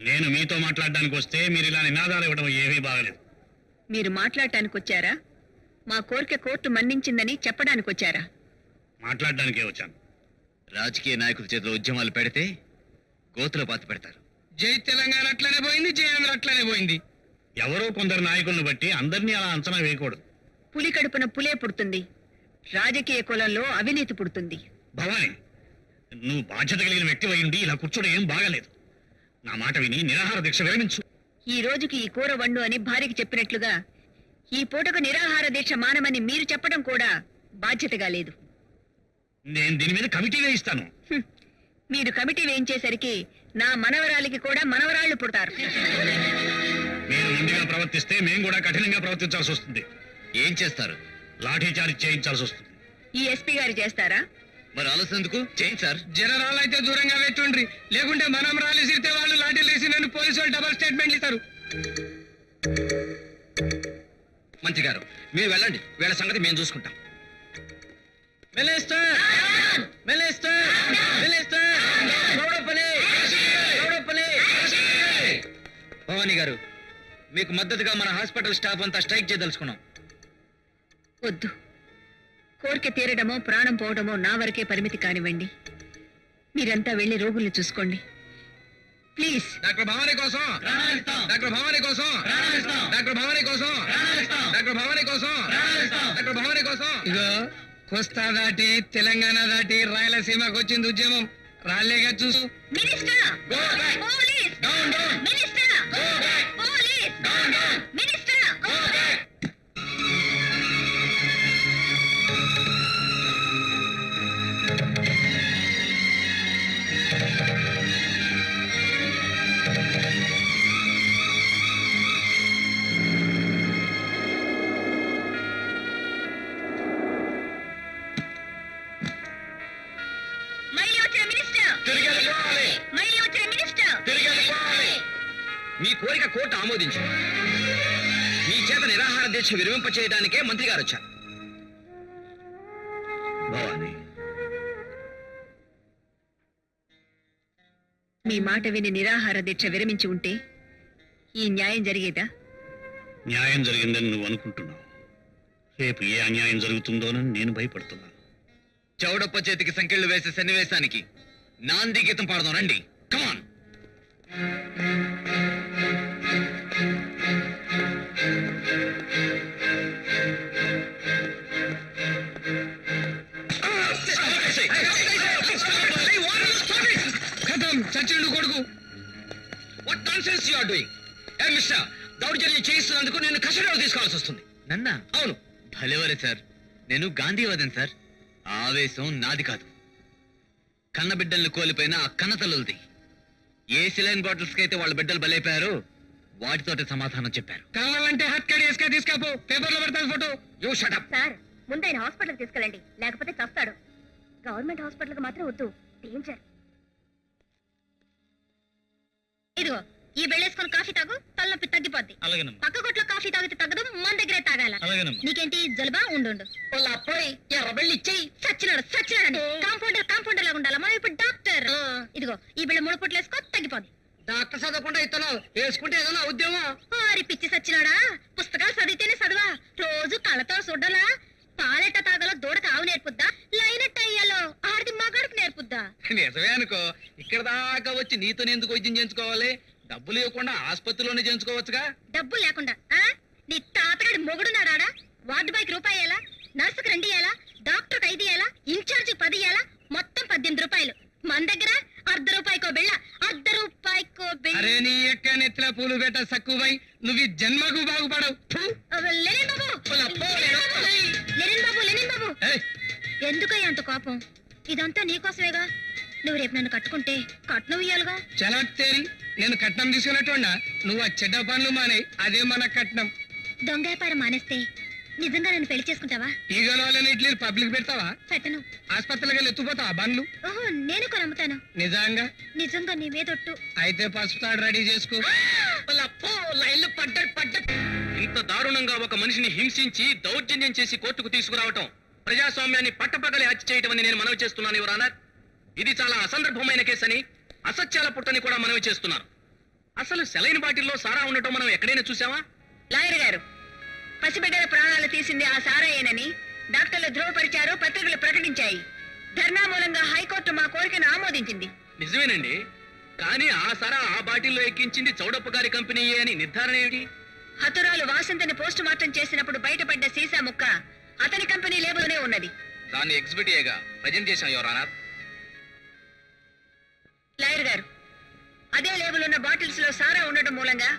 నేను మీతో మాట్లాడడానికి వస్తే మీరు ఇలా నినాదాలు ఇవ్వడం ఏమీ బాగలేదు. మీరు మాట్లాడటానికి వచ్చారా? మా కోరిక కోర్టు మన్నించిందని చెప్పడానికి వచ్చారా? మాట్లాడడానికే వచ్చాను. రాజకీయ నాయకుల చేతిలో ఉద్యమాలు పెడితే గోతులో పాతి పెడతారు. జై తెలంగాణ అట్లనే పోయింది, జై ఆంధ్ర అట్లనే పోయింది. ఎవరో కొందరు నాయకులను బట్టి అందరినీ అలా అంచనా వేయకూడదు. పులి కడుపున పులే పుడుతుంది, రాజకీయ కులంలో అవినీతి పుడుతుంది. భవాని, నువ్వు బాధ్యత కలిగిన వ్యక్తి అయ్యుండి ఇలా కూర్చోడం ఏం బాగాలేదు. నా మాట విని నిరాహార దీక్ష విరమించు. ఈ రోజుకి ఈ కూర వండు అని భార్యకి చెప్పినట్లుగా ఈ పూటకు నిరాహార దీక్ష మానమని మీరు చెప్పడం కూడా బాధ్యతగా లేదు. నేను దీని మీద కమిటీ వేయిస్తాను. మీరు కమిటీ వేయించేసరికి నా మనవరాలికి కూడా మనవరాళ్లు పుడతారు. మీరు ముందుగా ప్రవర్తిస్తే మేము కూడా కఠినంగా ప్రవర్తించాల్సి వస్తుంది. ఏం చేస్తారు? లాఠీ చార్జ్ చేయించాల్సి వస్తుంది. ఈ ఎస్పీ గారు చేస్తారా? మరి ఆలోచన ఎందుకు? చేయండి సార్. జనరాలైతే దూరంగా పెట్టుండ్రి, లేకుంటే మనం రాలి సిరితే వాళ్ళు లాఠీలు వేసి నన్ను పోలీసు వాళ్ళు డబల్ స్టేట్మెంట్లు ఇస్తారు. మంత్రి గారు మీరు వెళ్ళండి, వీళ్ళ సంగతి మేము చూసుకుంటాం. Minister, minister, minister, Gowdapalli, Gowdapalli. Bhavani garu, మీకు మద్దతుగా మన హాస్పిటల్ స్టాఫ్ అంతా స్ట్రైక్ చేయదలుచుకున్నాం. వద్దు, కోరిక తీరడమో ప్రాణం పోవడమో నా వరకే పరిమితి కానివ్వండి. మీరంతా వెళ్ళి రోగుల్ని చూసుకోండి ప్లీజ్. డాక్టర్ భవానీ కోసం, డాక్టర్ భవానీ కోసం, డాక్టర్ భవానీ కోసం, డాక్టర్ భవానీ కోసం, డాక్టర్ భవానీ కోసం. ఇగో కోస్తా దాటి తెలంగాణ దాటి రాయలసీమకు వచ్చింది ఉద్యమం. రాలేగా చూసు. Minister police minister police minister. మళ్ళీ వచ్చిన మినిస్టర్, మళ్ళీ వచ్చిన మినిస్టర్. మీ కోరిక కోర్టు ఆమోదించింది. మీ చేత నిరాహార దీక్ష విరమింప చేయడానికే మంత్రి గారు వచ్చారు. భవానీ, మీ మాట విని నిరాహార దీక్ష విరమించి ఉంటే ఈ న్యాయం జరిగేదా? న్యాయం జరిగిందని నువ్వు అనుకుంటున్నావు. రేపు ఏ అన్యాయం జరుగుతుందోనని నేను భయపడుతున్నాను. చౌడప్ప చేతికి సంకెళ్ళు వేసే సన్నివేశానికి నాంది గీతం పాడదాం రండి. కమాన్. ఖతం, చచ్చిండు కొడుకు. What nonsense you are doing? Hey mister, దౌర్జన్యం చేయిస్తున్నందుకు నేను కస్టడీలో తీసుకోవాల్సి వస్తుంది. నన్నా? అవును. భలేవరే సార్, నేను గాంధీవాదం సార్. ఆవేశం నాది కాదు, కన్నబిడ్డల్ని కోల్పోయిన ఆ కన్న తల్లులది. ఏ సిలైన్ బాటిల్స్ కి అయితే వాళ్ళ బిడ్డలు బలైపోయారో వాటితోటి సమాధానం చెప్పారు. కావాలంటే హత్ కడి వేసుక తీసుకపో, పేపర్లో పడతాను photo. You shut up. Sir ముందు ఆయన హాస్పిటల్కి తీసుకెళ్ళండి, లేకపోతే చస్తాడు. గవర్నమెంట్ హాస్పిటల్కి మాత్రం వద్దు, డేంజర్. ఇదిగో ఈ బెళ్ళేసుకొని కాఫీ తాగు, తలనొప్పి తగ్గిపోద్ది. అలాగేనమ్మా. పక్క కొట్లో కాఫీ తాగితే తగ్గదు, మన దగ్గరే తాగాల. అలాగేనమ్మా. నీకేంటి జలుబా? ఉండు ఎర్రబెళ్ళి ఇచ్చేయి. సచ్చినాడు కాంపౌండర్ లాగా ఉండాలా? మనం ఇప్పుడు డాక్టర్. ఇదిగో ఈ బిళ్ళ 3 పుట్లు వేసుకో, తగ్గిపోద్ది. డాక్టర్ చదవకుండా ఇస్తున్నావు, వేసుకుంటే ఏదైనా ఉద్యోగం. వారి పిచ్చి సచ్చినాడా, పుస్తకాలు చదివితేనే చదవా? రోజు కళ్ళతో చూడాలా? పాలెట్ట తాగలో దూడకు ఆవు నేర్పుద్దా? నిజమే అనుకో. ఇక్కడ దాకా వచ్చి నీతో ఎందుకు వైద్యం చేయించుకోవాలి? డబ్బులు ఇవ్వకుండా ఆసుపత్రిలోనే చేయించుకోవచ్చుగా. డబ్బులు లేకుండా నీ తాతగాడి మొగుడున్నాడా? వార్డు బాయ్కి రూపాయి ఇయ్యాలా, నర్సుకు 2 ఇయ్యాలా, డాక్టర్కి 5 ఇయ్యాలా, ఇన్ఛార్జికి 10 ఇయ్యాలా, మొత్తం 18 రూపాయలు. మన దగ్గర ₹1/2 బిళ్ళ, ₹1/2 అరే నీ ఎక్క నెత్తిన పూలు పెట్ట సక్కువై నువ్వు ఈ జన్మకు బాగుపడవు. ఫు! లెనిన్ బాబు ఎందుకయ్యా అంత కోపం? ఇదంతా నీకోసమేగా. నువ్వు రేపు నన్ను కట్టుకుంటే కట్నం ఇయ్యాలిగా. చలాత్తేరి నేను కట్నం తీసుకున్నట్టున్నా నువ్వు ఆ చెడ్డ పనులు మానే, అదే మన కట్నం. దొంగ వ్యాపారం మానేస్తే నిజంగా నన్ను పెళ్లి చేసుకుంటావా? ఈగల వాళ్ళని ఇడ్లీ పబ్లిక్ పెడతావా? పెట్టను. ఆసుపత్రికి వెళ్ళి ఎత్తుపోతావా బండ్లు? ఓహో, నేను కూడా అమ్ముతాను. నిజంగా? నిజంగా నీ మీదొట్టు. అయితే పసుపు తాడు రెడీ చేసుకో. ఇంత దారుణంగా ఒక మనిషిని హింసించి దౌర్జన్యం చేసి కోర్టుకు తీసుకురావటం ప్రజాస్వామ్యాన్ని పట్టపగలి హత్య చేయటం అని నేను మనవి చేస్తున్నాను, యువర్ ఆనర్. ఇది చాలా అసందర్భమైన కేసని, అసత్యాల పుట్టని కూడా మనవి చేస్తున్నాను. అసలు సెలైన్ బాటిల్లో సారా ఉండటం మనం ఎక్కడైనా చూసావా? లాయర్ గారు, పసిబిడ్డల ప్రాణాలు తీసింది ఆ సారాయేనని డాక్టర్లు ధృవపరిచారు, పత్రికలు ప్రకటించాయి. ధర్నా మూలంగా హైకోర్టు మా కోరికను ఆమోదించింది. నిజమేనండి, కానీ ఆ సారా ఆ బాటిల్లో ఎక్కించింది చౌడప్ప గారి కంపెనీయే అని నిర్ధారణ ఏమిటి? హతురాలు వాసంతిని పోస్ట్ మార్టం చేసినప్పుడు బయటపడ్డ సీసా ముక్క అతని కంపెనీ లేబుల్లోనే ఉన్నది. దాన్ని ఎగ్జిబిటియేగా ప్రజెంట్ చేశాం, యువర్ ఆనర్. లాయర్ గారు, అదే లేబుల్ ఉన్న బాటిల్స్ లో సారా ఉండటం మూలంగా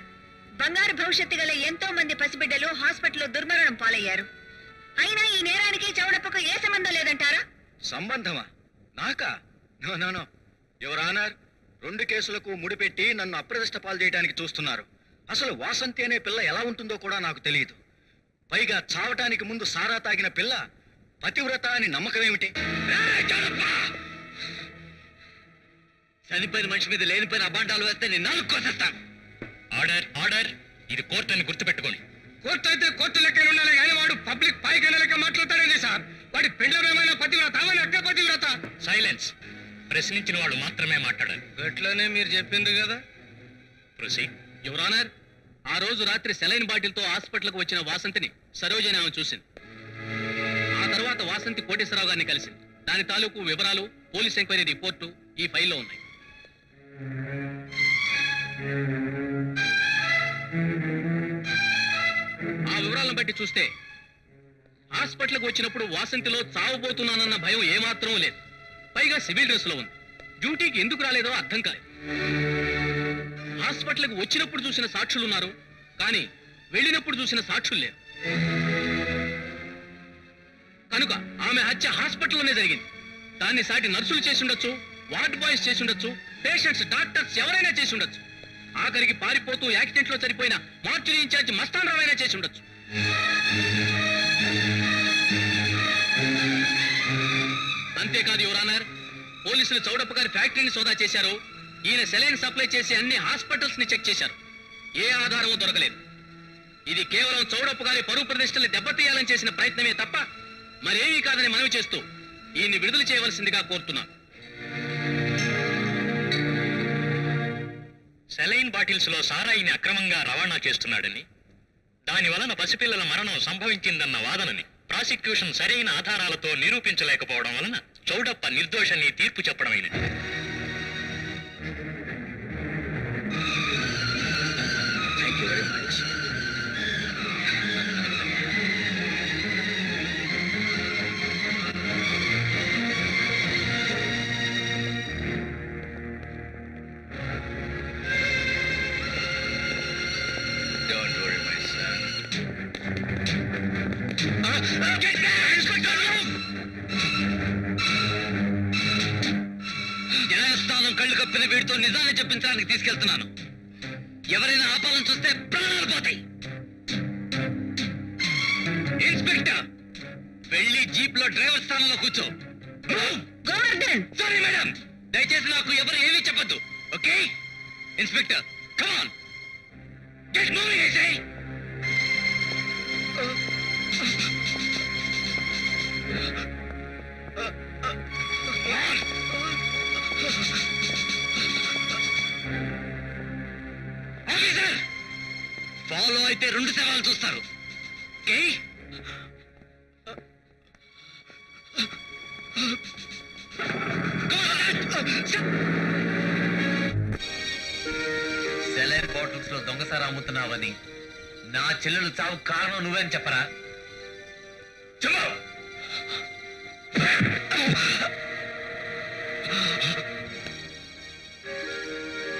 బంగారు భవిష్యత్తు గల ఎంతో మంది పసిబిడ్డలు హాస్పిటల్లో దుర్మరణం పాలయ్యారు. అయినా ఈ నేరానికి చౌడప్పకు ఏ సంబంధం లేదంటారా? సంబంధమా? నాకా? No no no your honour, 2 కేసులకు ముడిపెట్టి నన్ను అప్రదిష్ట పాలు చేయడానికి చూస్తున్నారు. అసలు వాసంతి అనే పిల్ల ఎలా ఉంటుందో కూడా నాకు తెలియదు. పైగా చావటానికి ముందు సారా తాగిన పిల్ల పతివ్రత అని నమ్మకం ఏమిటి? చనిపోయిన మనిషి మీద లేనిపోయిన అబాండాలు వేస్తే నేను 4 కోసేస్తాను. ఆర్డర్ ఆర్డర్, ఇది కోర్టు అని గుర్తుపెట్టుకోండి. కోర్టు అయితే కోర్టు లెక్కలు ఉండాలి కానీ వాడు పబ్లిక్ పాయికైన లెక్క మాట్లాడతాడండి సార్. వాడి పెండ్లమేమైనా పతివ్రత, అవని అక్క పతివ్రత. సైలెన్స్. ప్రశ్నించిన వాళ్ళు మాత్రమే మాట్లాడాలి. ఎట్లనే మీరు చెప్పింది కదా. ప్రొసీడ్. యువర్ ఆనర్, ఆ రోజు రాత్రి సెలైన్ బాటిల్తో హాస్పిటల్కి వచ్చిన వాసంతిని సరోజని ఆమె చూసింది. ఆ తర్వాత వాసంతి కోటేశ్వరరావు గారిని కలిసింది. దాని తాలూకు వివరాలు, పోలీస్ ఎంక్వైరీ రిపోర్టు ఈ ఫైల్లో ఉన్నాయి. ఆ వివరాలను బట్టి చూస్తే హాస్పిటల్కి వచ్చినప్పుడు వాసంతిలో చావబోతున్నానన్న భయం ఏమాత్రం లేదు. పైగా సివిల్ డ్రెస్ లో ఉంది. డ్యూటీకి ఎందుకు రాలేదో అర్థం కాలేదు. హాస్పిటల్కి వచ్చినప్పుడు చూసిన సాక్షులున్నారు, కానీ వెళ్ళినప్పుడు చూసిన సాక్షులు లేరు. కనుక ఆమె హత్య హాస్పిటల్లోనే జరిగింది. దాన్ని సాటి నర్సులు చేసి ఉండొచ్చు, వార్డ్ బాయ్స్ చేసి ఉండొచ్చు, పేషెంట్స్, డాక్టర్స్ ఎవరైనా చేసి ఉండొచ్చు. ఆఖరికి పారిపోతూ యాక్సిడెంట్ లో చనిపోయిన మార్చురీ ఇన్ఛార్జ్ మస్తాన్ రావు అయినా చేసి ఉండొచ్చు. అంతేకాదు యువర్ ఆనర్, పోలీసులు చౌడప్ప గారి ఫ్యాక్టరీని సోదా చేశారు. ఈయన సెలైన్ సప్లై చేసి అన్ని హాస్పిటల్స్ ని చెక్ చేశారు. ఏ ఆధారమూ దొరకలేదు. ఇది కేవలం చౌడప్ప గారి పరువు ప్రతిష్టల్ని దెబ్బతీయాలని చేసిన ప్రయత్నమే తప్ప మరేమీ కాదని మనవి చేస్తూ ఈయన్ని విడుదల చేయవలసిందిగా కోరుతున్నాను. సెలైన్ బాటిల్స్ లో సారాయిని అక్రమంగా రవాణా చేస్తున్నాడని, దాని వలన పసిపిల్లల మరణం సంభవించిందన్న వాదనని ప్రాసిక్యూషన్ సరైన ఆధారాలతో నిరూపించలేకపోవడం వలన చౌడప్ప నిర్దోషని తీర్పు చెప్పడమైనది. Thank you very much. Don't worry, my son. న్యాయస్థానం కళ్ళు కప్పిన వీడితో నిజాన్ని చెప్పించడానికి తీసుకెళ్తున్నాను. ఎవరైనా ఆపాలని చూస్తే ప్రాణాలు పోతాయి. ఇన్స్పెక్టర్, వెళ్ళి జీప్ లో డ్రైవర్ స్థానంలో కూర్చో. గోవర్ధన్, సారీ మేడం, దయచేసి నాకు ఎవరు ఏమీ చెప్పొద్దు. Okay inspector, come on, get moving. I say. Officer, follow అయితే 2 శవాలు చూస్తారు. Okay? Go on, saline bottles లో దొంగసారా అమ్ముతున్నావని నా చెల్లెలు చావు కారణం నువ్వేని చెప్పరా? చెప్పు.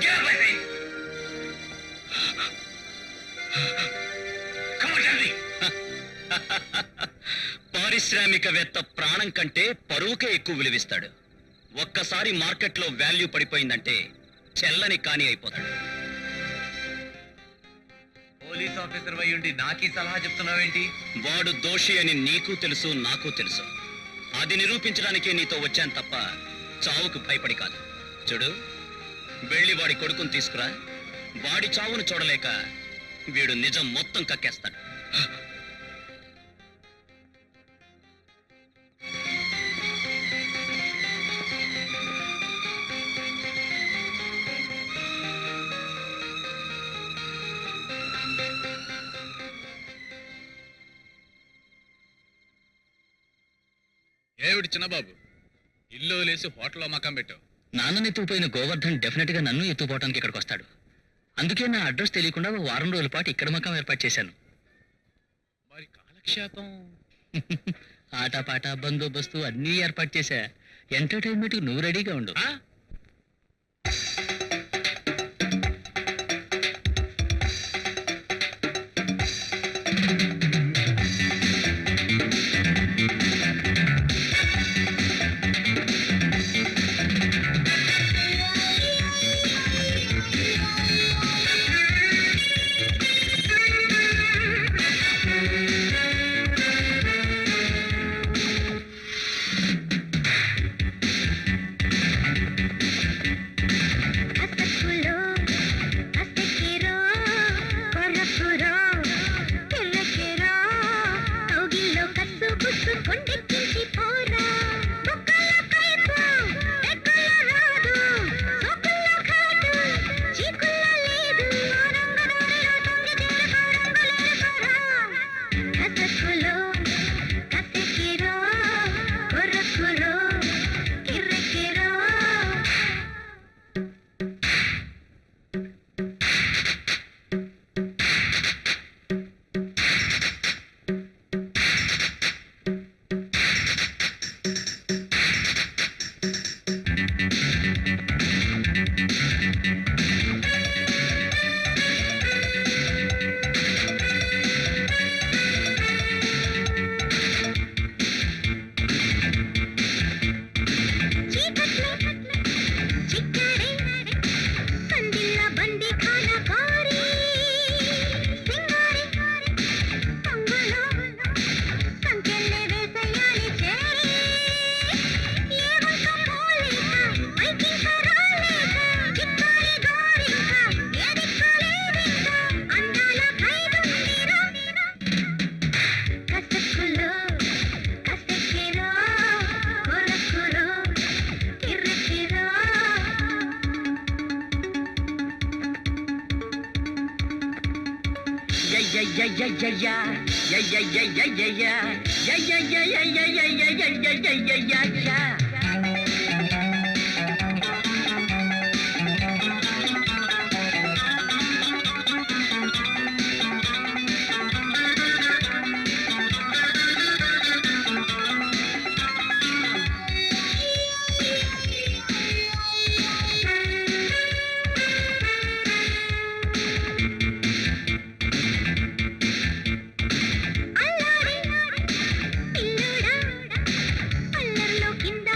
Get up, I say. Come on, tell me. పారిశ్రామికవేత్త ప్రాణం కంటే పరువుకే ఎక్కువ విలువిస్తాడు. ఒక్కసారి మార్కెట్లో వాల్యూ పడిపోయిందంటే చెల్లని కాని అయిపోతాడు. పోలీస్ ఆఫీసర్ అయి ఉండి నాకీ సలహా చెప్తున్నావేంటి? వాడు దోషి అని నీకు తెలుసు, నాకు తెలుసు. అది నిరూపించడానికే నీతో వచ్చాను తప్ప చావుకు భయపడి కాదు. చూడు, వెళ్ళి వాడి కొడుకుని తీసుకురా. వాడి చావును చూడలేక వీడు నిజం మొత్తం కక్కేస్తాడు. ఏమిటి చిన్నబాబు, ఇల్లు వదిలేసి హోటల్లో మకాం పెట్టావు? నాన్నని ఎత్తుకుపోయిన గోవర్ధన్ డెఫినెట్ గా నన్ను ఎత్తుకుపోవడానికి ఇక్కడికి వస్తాడు. అందుకే నా అడ్రస్ తెలియకుండా ఓ వారం రోజుల పాటు ఇక్కడ మకాం ఏర్పాటు చేశాను. మరి కాలక్షేపం? ఆటపాట బందోబస్తు అన్నీ ఏర్పాటు చేశా. ఎంటర్టైన్మెంట్ నువ్వు రెడీగా ఉండు. అల్లరిలో కింద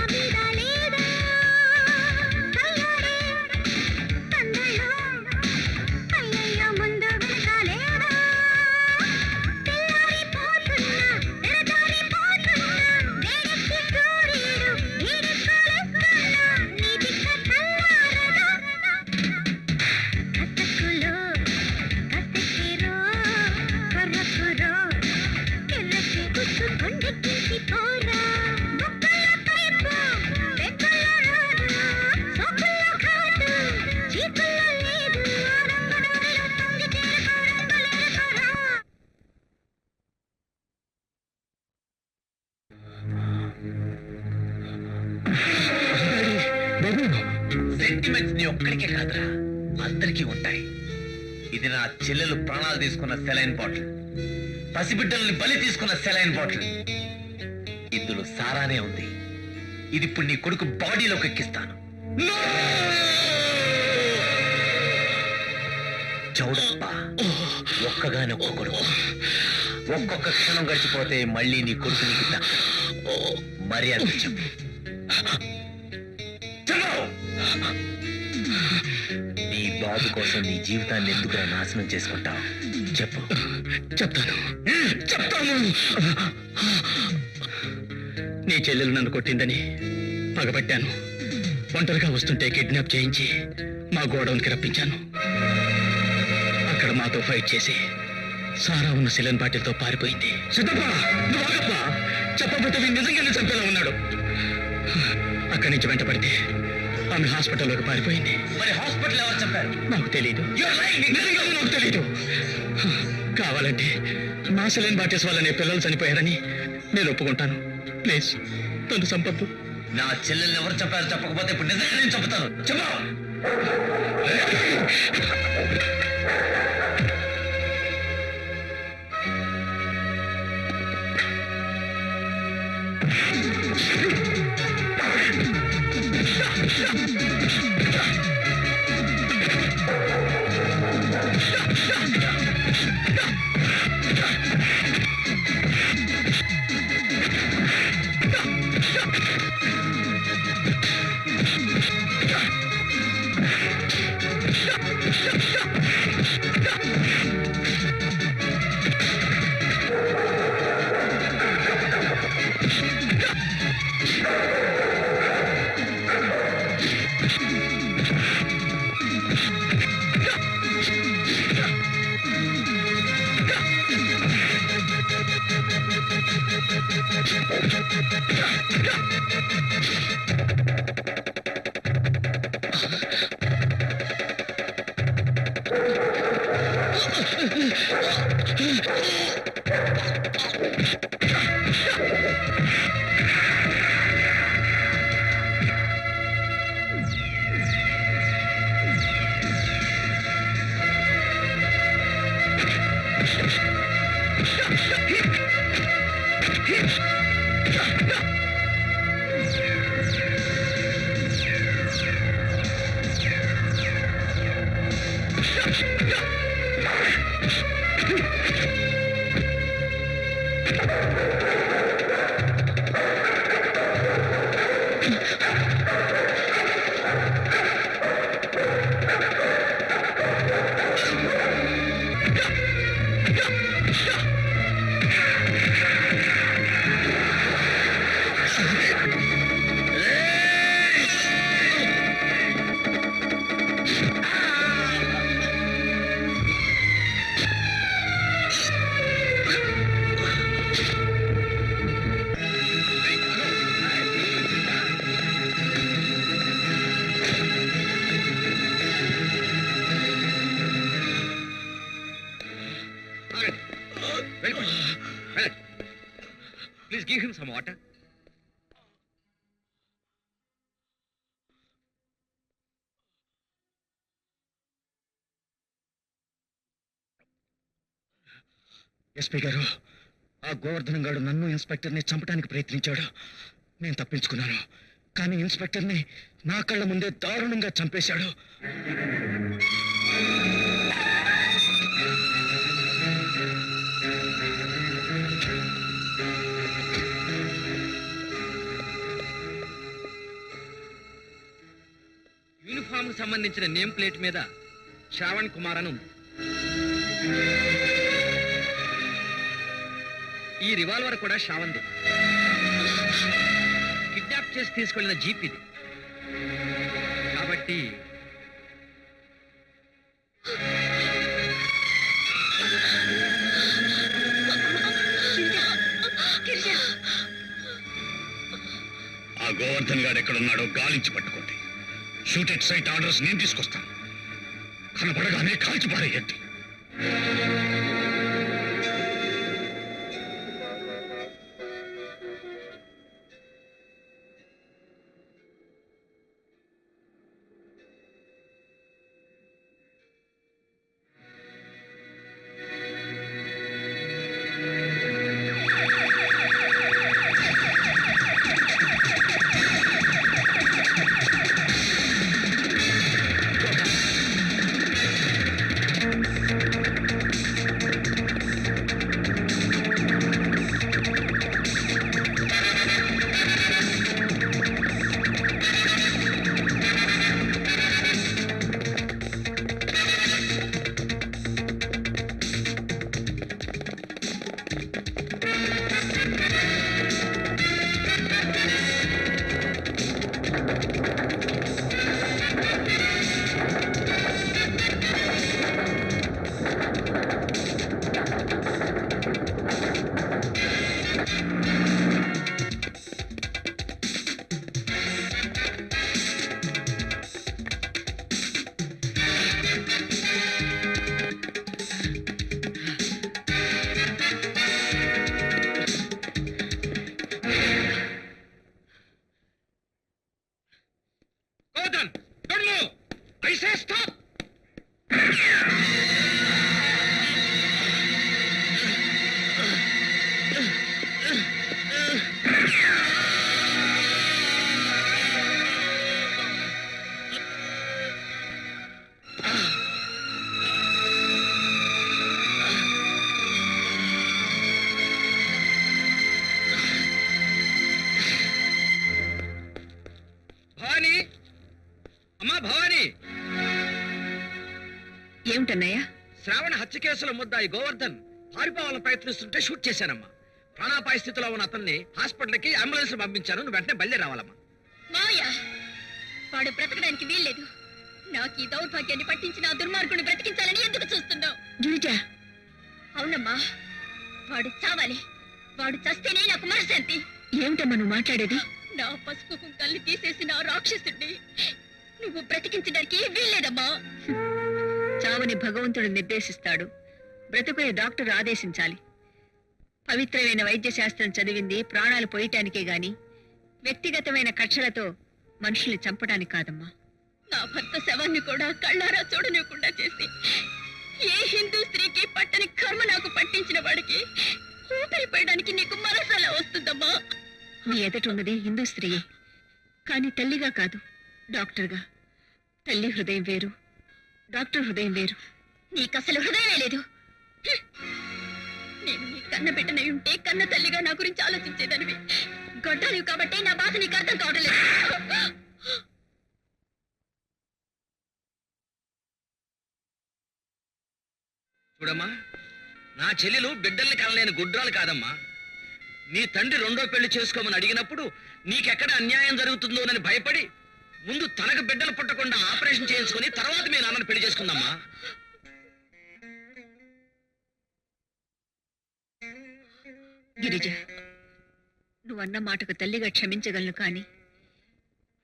సెంటిమెంట్స్ నీ ఒక్కడికే కాదురా, అందరికీ ఉంటాయి. ఇది నా చెల్లెలు ప్రాణాలు తీసుకున్న సెలైన్ బాటిల్, పసిబిడ్డల్ని బలి తీసుకున్న సెలైన్ బాటిల్. ఇందులో సారానే ఉంది. ఇది ఇప్పుడు నీ కొడుకు బాడీలోకి ఎక్కిస్తాను. చౌడప్ప ఒక్కగాని ఒక్క కొడుకు. ఒక్కొక్క క్షణం గడిచిపోతే మళ్ళీ నీ కొడుకు నీకు దక్కడు. మర్యాద చెప్పు. నీ బాబు కోసం నీ జీవితాన్ని ఎందుకు నాశనం చేసుకుంటావు? చెప్పు. చెప్తాను. నీ చెల్లెలు నన్ను కొట్టిందని పగబట్టాను. ఒంటరిగా వస్తుంటే కిడ్నాప్ చేయించి మా గోడౌన్కి రప్పించాను. అక్కడ మాతో ఫైట్ చేసి సారా ఉన్న సిలన్ బాటిల్తో పారిపోయింది. చెప్పబోతే నిజంగానే చంపేలా ఉన్నాడు. అక్కడి నుంచి వెంటపడితే ఆమె హాస్పిటల్లోకి పారిపోయింది. మరి హాస్పిటల్ ఎవరు చెప్పారు? నాకు తెలీదు. నాకు తెలీదు. కావాలంటే మా సిలన్ బాటిల్స్ వల్లనే పిల్లలు చనిపోయారని నేను ఒప్పుకుంటాను. ప్లీజ్ నన్ను సంపద్దు. నా చెల్లెల్ని ఎవరు చెప్పారు? చెప్పకపోతే ఇప్పుడు నిజంగా నేను చెప్తాను. చెప్పు. Please give him some water. SP గారు, ఆ గోవర్ధనం గారు నన్ను ఇన్స్పెక్టర్ని చంపడానికి ప్రయత్నించాడు. నేను తప్పించుకున్నాను. కానీ ఇన్స్పెక్టర్ని నా కళ్ళ ముందే దారుణంగా చంపేశాడు. యూనిఫామ్ కు సంబంధించిన నేమ్ ప్లేట్ మీద శ్రావణ్ కుమార్ అని ఉంది. ఈ రివాల్వర్ కూడా శ్రావణ్ది. కిడ్నాప్ చేసి తీసుకెళ్లిన జీప్ ఇది. కాబట్టి ఆ గోవర్ధన్ గారు ఎక్కడున్నాడో గాలించి పట్టుకోండి. షూట్ ఎట్ సైట్ ఆర్డర్స్ నేను తీసుకొస్తాను. కనపడగానే కాల్చి పారేయండి. Govardhan don't move I say stop. Bhavani, అమ్మా భవానీ, ఏమిటన్నయ్యా? శ్రావణ హత్య కేసుల ముద్దాయి గోవర్ధన్ పారిపోవాలని ప్రయత్నిస్తుంటే షూట్ చేశానమ్మా. ప్రాణాపాయ స్థితిలో ఉన్న అతన్ని హాస్పిటల్కి అంబులెన్స్ పంపించాను. నువ్వు వెంటనే బయలుదేరి రావాలమ్మా. మావయ్య వాడు బ్రతకడానికి వీల్లేదు. నాకు ఈ దౌర్భాగ్యాన్ని పట్టించిన ఆ దుర్మార్గుని బ్రతికించాలని ఎందుకు చూస్తున్నావు? గిరిజ, అవునమ్మా, వాడు చావాలి. వాడు చస్తేనే నాకు మనశ్శాంతి. ఏమిటమ్మా నువ్వు మాట్లాడేది? నా పసుపు కుంకాల్ని తీసేసిన ఆ రాక్షసుడిని నువ్వు బ్రతికించడానికి వీల్లేదమ్మా. చావుని భగవంతుడు నిర్దేశిస్తాడు, బ్రతుకుని డాక్టర్ ఆదేశించాలి. పవిత్రమైన వైద్య శాస్త్రం చదివింది ప్రాణాలు పోయటానికే గాని వ్యక్తిగతమైన కక్షలతో మనుషుల్ని చంపడానికి కాదమ్మా. నా భర్త శవాన్ని కూడా కళ్ళారా చూడనివ్వకుండా చేసి ఏ హిందూ స్త్రీకి పట్టని కర్మ నాకు పట్టించిన వాడికి ఊపిరి పోయడానికి నీకు మనసలా వస్తుందమ్మా. నీ ఎదుటున్నది హిందూ స్త్రీయే, కానీ తల్లిగా కాదు, డాక్టర్గా. తల్లి హృదయం వేరు, డాక్టర్ హృదయం వేరు. నీకు అసలు హృదయమే లేదు. హ్మ్. నేను నీ కన్న బిడ్డనై ఉంటే కన్న తల్లిగా నా గురించి ఆలోచించేదానివి. గొడ్డలివి కాబట్టి నా బాధ నీకు అర్థం కావడం లేదు. చూడమ్మా, నా చెల్లెలు బిడ్డల్ని కనలేని గుడ్రాలు కాదమ్మా. నీ తండ్రి రెండో పెళ్లి చేసుకోమని అడిగినప్పుడు నీకెక్కడ అన్యాయం జరుగుతుందోనని భయపడి ముందు తనకు బిడ్డలు పుట్టకుండా ఆపరేషన్ చేయించుకుని తర్వాత మీ నాన్నని పెళ్లి చేసుకుందమ్మా. గిరిజ, నువ్వన్న మాటకు తల్లిగా క్షమించగలను, కానీ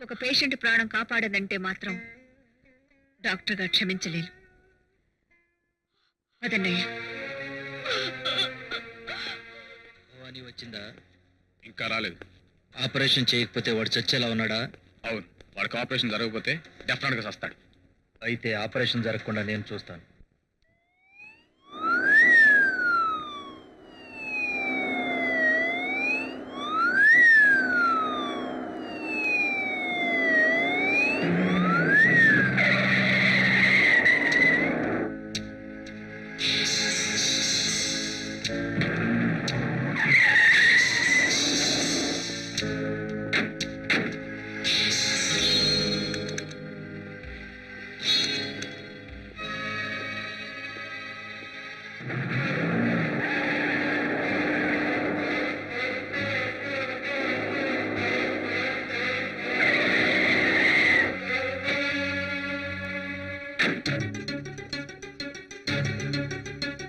ఒక పేషెంట్ ప్రాణం కాపాడదంటే మాత్రం డాక్టర్గా క్షమించలేను. అదన్నయ్య. భవానీ వచ్చిందా? ఇంకా రాలేదు. ఆపరేషన్ చేయకపోతే వాడు చచ్చేలా ఉన్నాడా? అవును, వాడికి ఆపరేషన్ జరగకపోతే డెఫినెట్ గా వస్తాడు. అయితే ఆపరేషన్ జరగకుండా నేను చూస్తాను.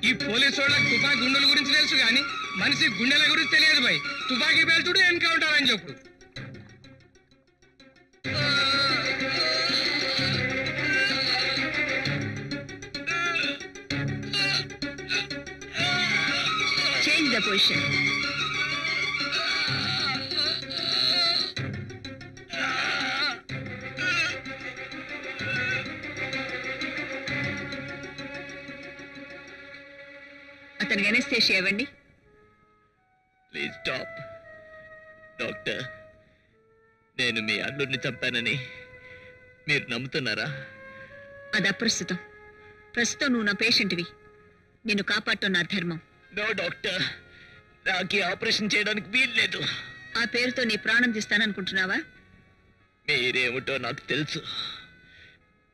ఈ పోలీసు వాళ్ళకి తుపాకీ గుండెల గురించి తెలుసు కానీ మనిషి గుండెల గురించి తెలియదు భయ్. తుపాకీ పేల్చుడు ఎన్కౌంటర్ అని చెప్పుడు. Change the position. అతనికి ఎనస్థేషియా ఇవ్వండి. Please stop. డాక్టర్, నేను మీ అల్లుడిని చంపానని మీరు నమ్ముతున్నారా? అది అప్రస్తుతం. ప్రస్తుతం నువ్వు నా పేషెంట్వి. నిన్ను కాపాడటం నా ధర్మం. నో డాక్టర్, నాకు ఈ ఆపరేషన్ చేయడానికి వీల్లేదు. ఆ పేరుతో నీ ప్రాణం తీస్తాననుకుంటున్నావా? మీరేమిటో నాకు తెలుసు.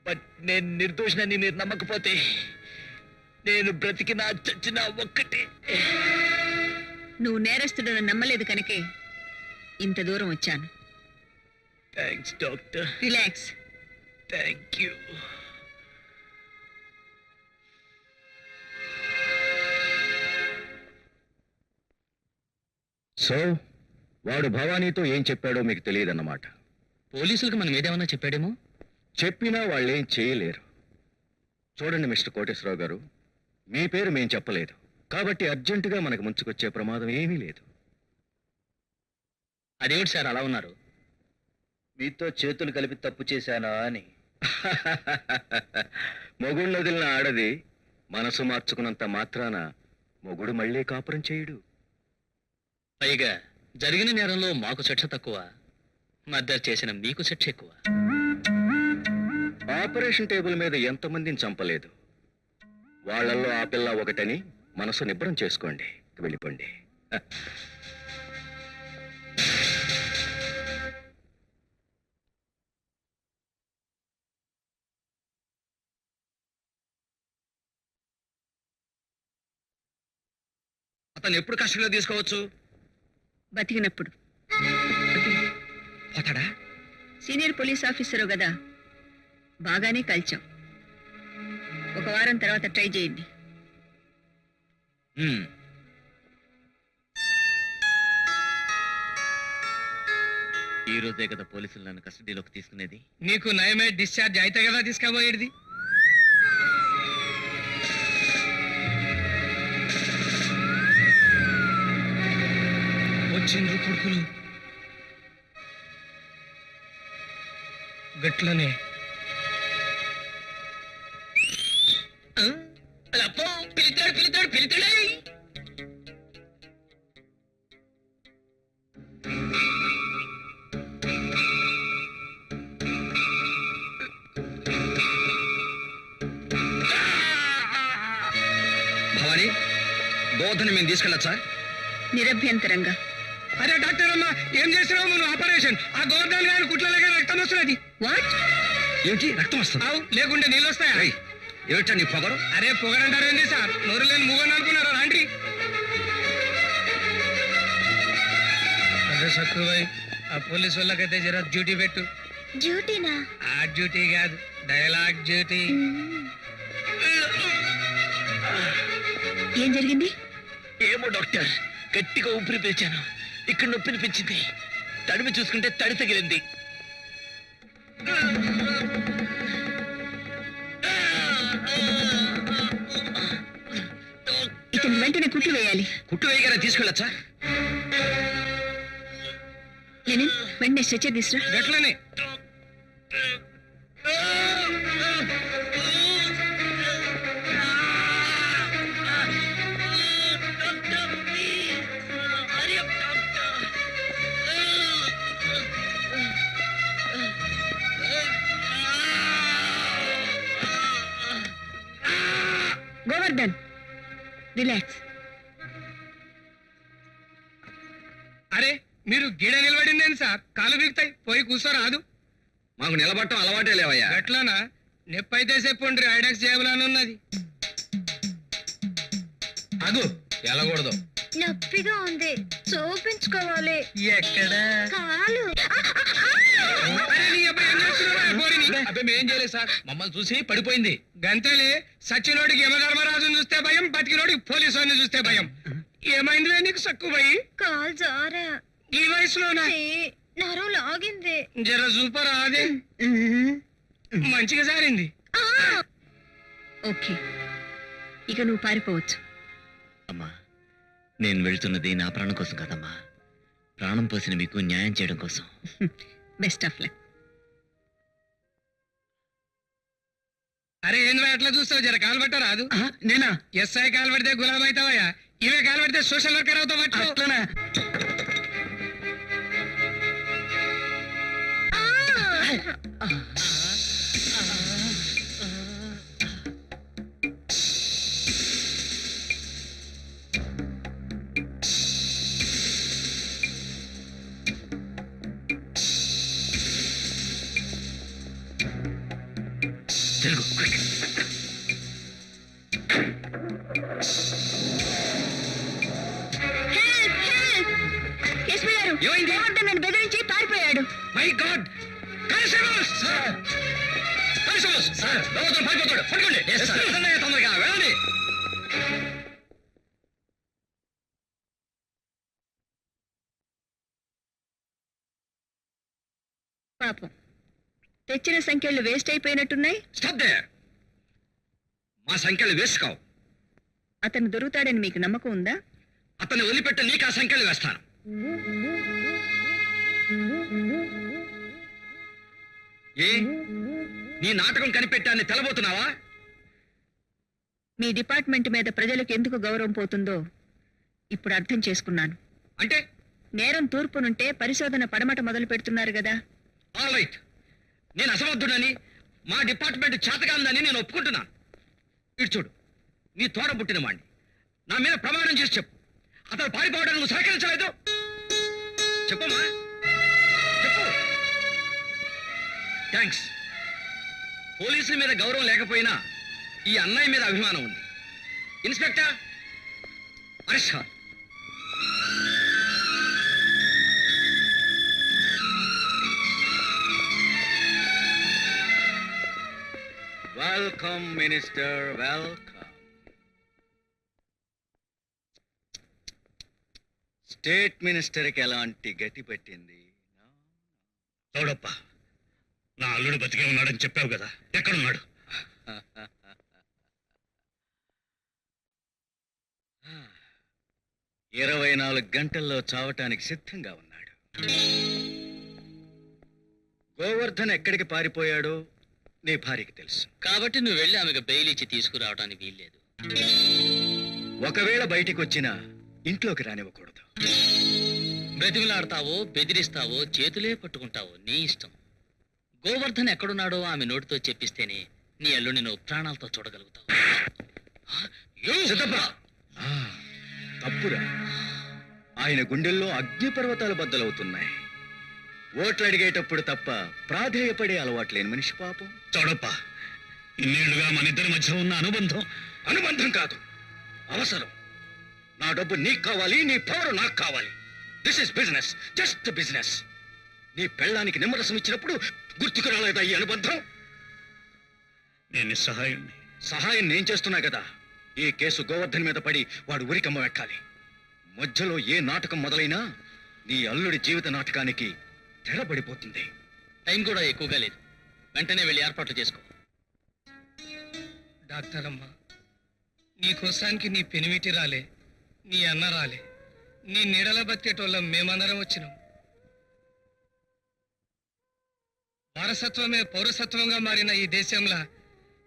బట్ నేను నిర్దోషినని మీరు నమ్మకపోతే నేను బ్రతికినా చచ్చినా ఒక్కటే. నువ్వు నేరస్తుడని నమ్మలేదు కనుకే ఇంత దూరం వచ్చాను. Thanks doctor. Relax. Thank you. So వాడు భవానీతో ఏం చెప్పాడో మీకు తెలియదన్నమాట. పోలీసులకు మనం ఏదేమన్నా చెప్పాడేమో. చెప్పినా వాళ్ళేం చేయలేరు. చూడండి మిస్టర్ కోటేశ్వరరావు గారు, మీ పేరు మేం చెప్పలేదు కాబట్టి అర్జెంటుగా మనకు ముంచుకొచ్చే ప్రమాదం ఏమీ లేదు. అదేమిటి సార్ అలా ఉన్నారు? మీతో చేతులు కలిపి తప్పు చేశానా అని. మొగుడు వదిలిన ఆడది మనసు మార్చుకున్నంత మాత్రాన మొగుడు మళ్ళీ కాపురం చేయడు. పైగా జరిగిన నేరంలో మాకు శిక్ష తక్కువ, మర్డర్ చేసిన మీకు శిక్ష ఎక్కువ. ఆపరేషన్ టేబుల్ మీద ఎంతమందిని చంపలేదు. వాళ్ళల్లో ఆ పిల్ల ఒకటని మనసు నిబ్బరం చేసుకోండి, వెళ్ళిపోండి. అతను ఎప్పుడు కస్టడీలో తీసుకోవచ్చు? బతికినప్పుడు. పోతాడా? సీనియర్ పోలీస్ ఆఫీసరు కదా, బాగానే కలిచాం. ఒక వారం తర్వాత ట్రై చేయండి. ఈ రోజే కదా పోలీసులు నన్ను కస్టడీలోకి తీసుకునేది. నీకు నయమే డిశ్చార్జ్ అయితే కదా తీసుకుపోయేది. వచ్చిండ్రు కొడుకులు. గట్లనే పిలిచాడు పిలిచాడు పిలిచాడు. భవాని, గోధని మేము తీసుకెళ్ళచ్చా? నిరభ్యంతరంగా. అరే డాక్టర్ అమ్మా, ఏం చేసినావు నువ్వు ఆపరేషన్? ఆ గోర్ధన్ గారి కుట్లగా రక్తం వస్తున్నది. వాట్? ఏమిటి రక్తం వస్తుంది? అవు లేకుంటే నీళ్ళు వస్తాయా? ఏమిటా నీ పొగరు? అరే పొగరంటారేంది సార్? నోరు లేని మూగని అనుకున్నారా? రాండి. అదే సక్కుబాయ్, ఆ పోలీసు వాళ్ళకైతే జర డ్యూటీ పెట్టు. డ్యూటీనా? ఆ డ్యూటీ కాదు, డైలాగ్ డ్యూటీ. ఏం జరిగింది? ఏమో డాక్టర్, గట్టిగా ఊపిరి పీల్చాను, ఇక్కడ నొప్పి అనిపించింది. తడిమి చూసుకుంటే తడి తగిలింది. ఇతను వెంటనే కుట్లు వేయాలి. కుట్టు వేయగానే తీసుకెళ్ళచ్చా? లెనిన్, వెంటనే స్ట్రెచర్ తీసురా. గట్లనే. గోవర్ధన్, రిలాక్స్. అరే మీరు గిడ నిలబడిందేంది సార్? కాలు బిగుతాయి, పోయి కూర్చోరాదు. మాకు నిలబడటం అలవాటే లేవయ్యా. గట్లనా? నెప్పైతే చెప్పండి, ఐడాక్స్ చేయాలని ఉన్నది. అగు వెళ్ళకూడదు. నొప్పిగా ఉంది, చూపించుకోవాలి. ఎక్కడ? కాలు. అరే నీ అబ్బాయి ఏం చేస్తున్నావా? పోరిని. అబ్బాయి మేం చేయలేదు సార్, మమ్మల్ని చూసి పడిపోయింది. గంతలే, సచ్చినోడికి యమధర్మరాజుని చూస్తే భయం, బతికినోడికి పోలీసు వాడిని చూస్తే భయం. ఏమైందిలే నీకు సక్కుపోయి? కాలు జారా. ఈ వయసులోనా? నరం లాగింది. జర సూపర్ అదే మంచిగా సారింది. ఓకే, ఇక నువ్వు పారిపోవచ్చు. అమ్మా, నేను వెళ్తున్నది నా ప్రాణం కోసం కాదమ్మా, ప్రాణం పోసిన మీకు న్యాయం చేయడం కోసం. Best of luck. అరే ఏంది అట్లా చూస్తావు? జర కాలు పట్ట రాదు. నేనా? ఎస్ఐ కాలు పడితే గులాబ్ అవుతావయ్యా, ఇవే కాలు పడితే సోషల్ వర్కర్ అవుతావు. అట్లనా? తెలుగు క్విక్. ఎస్పీ గారు, గోవర్ధన్ నన్ను బెదిరించి పారిపోయాడు. My God! Constables! Constables! Govardhan పారిపోతాడు. పట్టుకోండి. తొందరగా వెళ్ళండి. పాపం, తెచ్చిన సంఖ్యలు వేస్ట్ అయిపోయినట్టున్నాయి. Stop there. మా సంఖ్యలు వేసుకోవు. అతను దొరుకుతాడని మీకు నమ్మకం ఉందా? అతన్ని వదిలిపెట్టి నీకు ఆ సంఖ్యలు వేస్తాను. ఏ నీ నాటకం కనిపెట్టాన్ని తెలబోతున్నావా? మీ డిపార్ట్మెంట్ మీద ప్రజలకు ఎందుకు గౌరవం పోతుందో ఇప్పుడు అర్థం చేసుకున్నాను. అంటే నేరం తూర్పునుంటే పరిశోధన పడమట మొదలు పెడుతున్నారు కదా. ఆల్ రైట్, నేను అసమర్థుడని మా డిపార్ట్మెంట్ చేతకాందని నేను ఒప్పుకుంటున్నాను. ఇటు చూడు, నీ తోడ పుట్టిన వాణ్ణి నా మీద ప్రమాణం చేసి చెప్పు, అతను పారిపోవడానికి నువ్వు సహకరించలేదు. చెప్పమ్మా, చెప్పు. థ్యాంక్స్. పోలీసుల మీద గౌరవం లేకపోయినా ఈ అన్నయ్య మీద అభిమానం ఉంది. Inspector arrest. Welcome minister, welcome. State మినిస్టర్కి ఎలాంటి గతి పట్టింది? చూడప్ప, నా అల్లుడు బతికే ఉన్నాడని చెప్పావు కదా, ఎక్కడున్నాడు? 24 గంటల్లో చావటానికి సిద్ధంగా ఉన్నాడు. గోవర్ధన్ ఎక్కడికి పారిపోయాడో నీ భార్యకి తెలుసు. కాబట్టి నువ్వు వెళ్ళి ఆమెకు బెయిల్ ఇచ్చి తీసుకురావడానికి వీల్లేదు. ఒకవేళ బయటికి వచ్చినా ఇంట్లోకి రానివ్వకూడదు. బ్రతిమిలాడతావో బెదిరిస్తావో చేతులే పట్టుకుంటావో నీ ఇష్టం. గోవర్ధన్ ఎక్కడున్నాడో ఆమె నోటితో చెప్పిస్తేనే నీ అల్లుడిని నువ్వు ప్రాణాలతో చూడగలుగుతావు. సిద్ధప్ప, తప్పురా. ఆయన గుండెల్లో అగ్నిపర్వతాలు బద్దలవుతున్నాయి. ఓట్లు అడిగేటప్పుడు తప్ప ప్రాధేయపడే అలవాటు లేని మనిషి పాపం. చూడప్ప, ఇన్నేళ్లుగా మన ఇద్దరి మధ్య ఉన్న అనుబంధం కాదు, అవసరం. నా డబ్బు నీకు కావాలి, నీ పవర్ నాకు కావాలి. This is business, just business. నీ పెళ్ళానికి నిమ్మరసం ఇచ్చినప్పుడు గుర్తుకు రాలేదా ఈ అనుబంధం? నేను నిస్సహాయుణ్ణి. సహాయం నేను చేస్తున్నా కదా. ఈ కేసు గోవర్ధన్ మీద పడి వాడు ఉరికమ్మ ఎక్కాలి. మధ్యలో ఏ నాటకం మొదలైనా నీ అల్లుడి జీవిత నాటకానికి తెరపడిపోతుంది. టైం కూడా ఎక్కువగా లేదు, వెంటనే వెళ్ళి ఏర్పాట్లు చేసుకో. డాక్టర్ అమ్మ, నీ కోసానికి నీ పెనిమిటి రాలే, నీ అన్న రాలే, నీ నీడల బతికేటోళ్ళం మేమందరం వచ్చినాం. వారసత్వమే పౌరసత్వంగా మారిన ఈ దేశంలో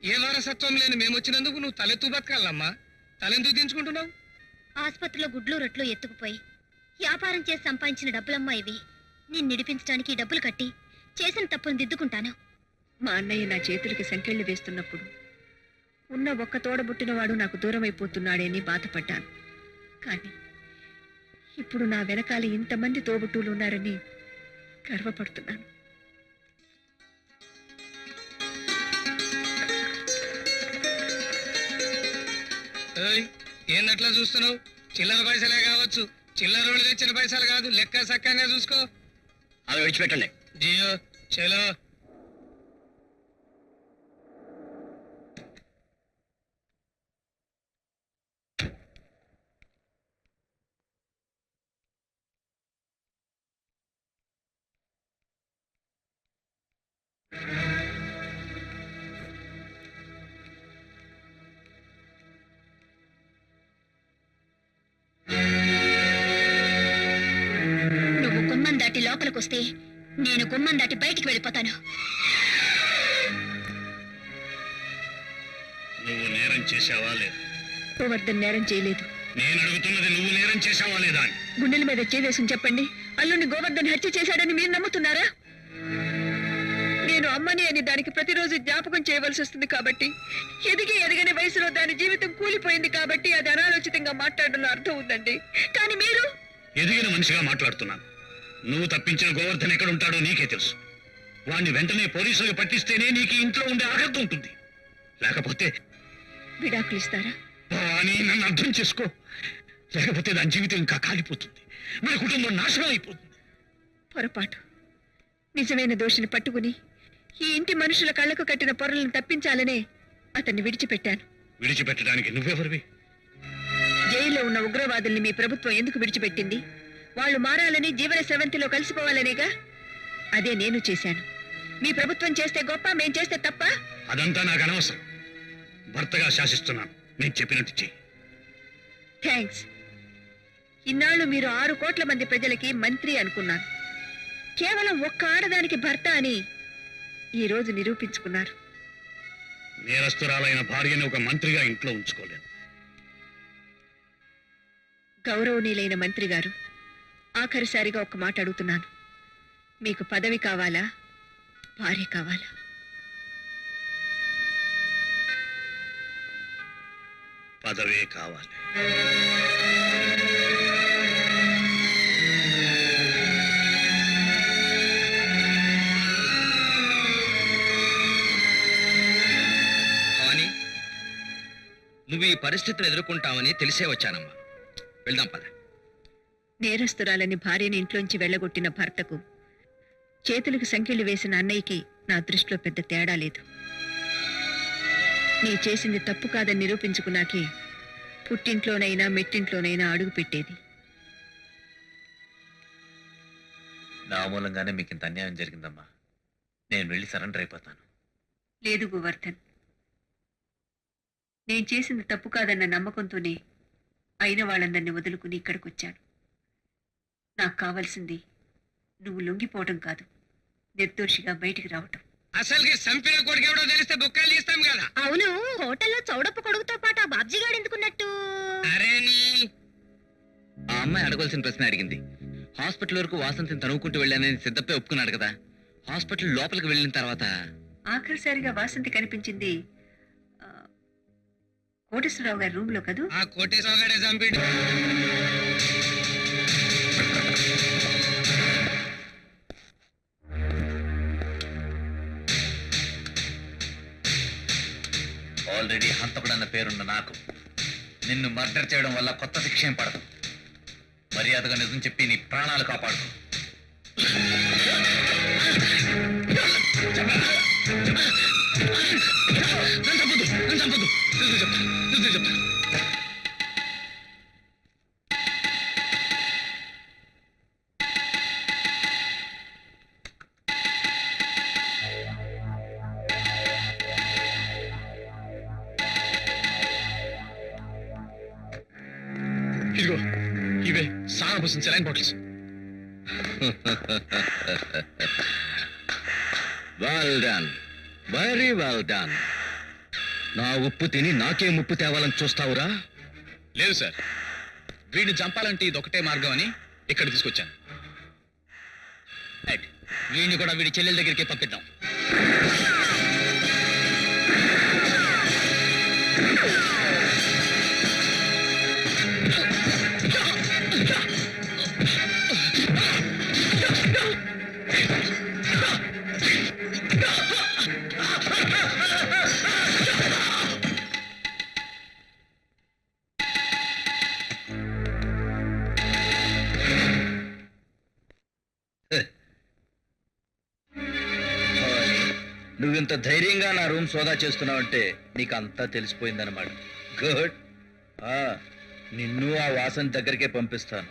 ఏ వారసత్వం లేని మేమొచ్చినందుకు నువ్వు తలెత్తు బతకాలమ్మా. తలెందుకు దించుకుంటున్నావు? ఆసుపత్రిలో గుడ్లు రొట్లు ఎత్తుకుపోయి వ్యాపారం చేసి సంపాదించిన డబ్బులమ్మా ఇవి. నేను నిడిపించడానికి ఈ డబ్బులు కట్టి చేసిన తప్పును దిద్దుకుంటాను. మా అన్నయ్య నా చేతులకి సంకెళ్ళు వేస్తున్నప్పుడు ఉన్న ఒక్క తోడబుట్టినవాడు నాకు దూరం అయిపోతున్నాడేని బాధపడ్డాను. కానీ ఇప్పుడు నా వెనకాల ఇంతమంది తోబుట్టులు ఉన్నారని గర్వపడుతున్నాను. ఏందట్లా చూస్తున్నావు? చిల్లర పైసలే కావచ్చు, చిల్లరోళ్ళు తెచ్చిన పైసలు కాదు, లెక్క సక్కంగా చూసుకో. అవి విడిచిపెట్టండి. జియో చలో. నువ్వు గుమ్మం దాటి లోపలికొస్తే నేను గుమ్మం దాటి బయటికి వెళ్ళిపోతాను. నువ్వు నేరం చేశావా లేదా? గోవర్ధన్ నేరం చేయలేదు. నేను అడుగుతున్నది నువ్వు నేరం చేశావా లేదా అని. గుండెల మీద చేవేసుని చెప్పండి. అల్లుని గోవర్ధన్ హత్య చేశాడని మీరు నమ్ముతున్నారా? నేను అమ్మని అని దానికి ప్రతిరోజు జ్ఞాపకం చేయవలసి వస్తుంది కాబట్టి, ఎదగని వయసులో దాని జీవితం కూలిపోయింది కాబట్టి అది అనాలోచితంగా మాట్లాడడంలో అర్థం ఉందండి. కానీ మీరు ఎదిగిన మనిషిగా మాట్లాడుతున్నాను. నువ్వు తప్పించిన గోవర్ధన్ ఎక్కడ ఉంటాడో నీకే తెలుసు. వాణ్ణి వెంటనే పోలీసులకు పట్టిస్తేనే నీకు ఇంట్లో ఉండే అర్హత ఉంటుంది. లేకపోతే విడాకులు ఇస్తారా? అని నన్ను అర్థం చేసుకో. లేకపోతే దాని జీవితం ఇంకా కాలిపోతుంది, మన కుటుంబం నాశనం అయిపోతుంది. పొరపాటు. నిజమైన దోషిని పట్టుకుని ఈ ఇంటి మనుషుల కళ్ళకు కట్టిన పొరలను తప్పించాలనే అతన్ని విడిచిపెట్టాను. విడిచిపెట్టడానికి నువ్వెవరివి? జైల్లో ఉన్న ఉగ్రవాదుల్ని మీ ప్రభుత్వం ఎందుకు విడిచిపెట్టింది? వాళ్ళు మారాలని, జీవన స్రవంతిలో కలిసిపోవాలనేగా. అదే నేను చేశాను. మీ ప్రభుత్వం చేస్తే గొప్ప, మేం చేస్తే తప్ప? అదంతా నాకు అనవసరం. భర్తగా శాసిస్తున్నాను, నేను చెప్పినట్టు చెయ్యి. థ్యాంక్స్. ఇన్నాళ్ళు మీరు 6 కోట్ల మంది ప్రజలకి మంత్రి అనుకున్నాను. కేవలం ఒక్క ఆడదానికి భర్త అని ఈ రోజు నిరూపించుకున్నారు. నేరస్తురాలైన భార్యని ఒక మంత్రిగా ఇంట్లో ఉంచుకోలేదు. గౌరవనీయులైన మంత్రి గారు, ఆఖరిసారిగా ఒక్క మాట అడుగుతున్నాను. మీకు పదవి కావాలా, భార్య కావాలా? పదవే కావాలి. భవాని, నువ్వు ఈ పరిస్థితిని ఎదుర్కొంటావని తెలిసే వచ్చానమ్మా. వెళ్దాం పద. నేరస్తురాలని భార్యని ఇంట్లోంచి వెళ్ళగొట్టిన భర్తకు చేతులకు సంఖ్యలు వేసిన అన్నయ్యకి నా దృష్టిలో పెద్ద తేడా లేదు. నీ చేసింది తప్పు కాదని నిరూపించుకున్నాకే పుట్టింట్లోనైనా మెట్టింట్లోనైనా అడుగు పెట్టేది. నా మూలంగానే మీకు ఇంత అన్యాయం జరిగిందమ్మా. నేను వెళ్ళి సరెండర్ అయిపోతాను. లేదు గోవర్ధన్, నేను చేసింది తప్పు కాదన్న నమ్మకంతోనే అయిన వాళ్ళందరినీ వదులుకుని ఇక్కడికి వచ్చాను. నాకు కావాల్సింది నువ్వు లొంగిపోవటం కాదు, నిర్దోషిగా బయటికి రావటం. అసలుకి సంపిన కొడుకు ఎవడో తెలిస్తే బుక్కలు తీస్తాం కదా. అవును, హోటల్లో చౌడప్ప కొడుకుతో పాటు ఆ బాబ్జీ గాడు ఎందుకున్నట్టు? అరే నీ ఆ అమ్మాయి అడగవలసిన ప్రశ్న అడిగింది. హాస్పిటల్ వరకు వాసంతిని తనువుకుంటూ వెళ్ళానని సిద్ధప్పే ఒప్పుకున్నాడు కదా. హాస్పిటల్ లోపలికి వెళ్ళిన తర్వాత ఆఖరిసారిగా వాసంతి కనిపించింది కోటేశ్వరరావు గారి రూమ్ లో కదూ? ఆ కోటేశ్వర గారే చంపిడు. ఆల్రెడీ హంతకుడన్న పేరున్న నాకు నిన్ను మర్డర్ చేయడం వల్ల కొత్త శిక్ష ఏం పడదు. మర్యాదగా నిజం చెప్పి నీ ప్రాణాలు కాపాడుకో. ఇదిగో ఇవే సారా పోసిన saline bottles. Well done, very well done. నా ఉప్పు తిని నాకే ముప్పు తేవాలని చూస్తావురా? లేదు సార్, వీడిని చంపాలంటే ఇది ఒకటే మార్గం అని ఇక్కడ తీసుకొచ్చాను. వీడిని కూడా వీడి చెల్లెల దగ్గరికి పంపిద్దాం. నువ్వింత ధైర్యంగా నా రూమ్ సోదా చేస్తున్నావంటే నీకు అంతా తెలిసిపోయిందన్నమాట. గుడ్. నిన్ను ఆ వాసన దగ్గరికే పంపిస్తాను.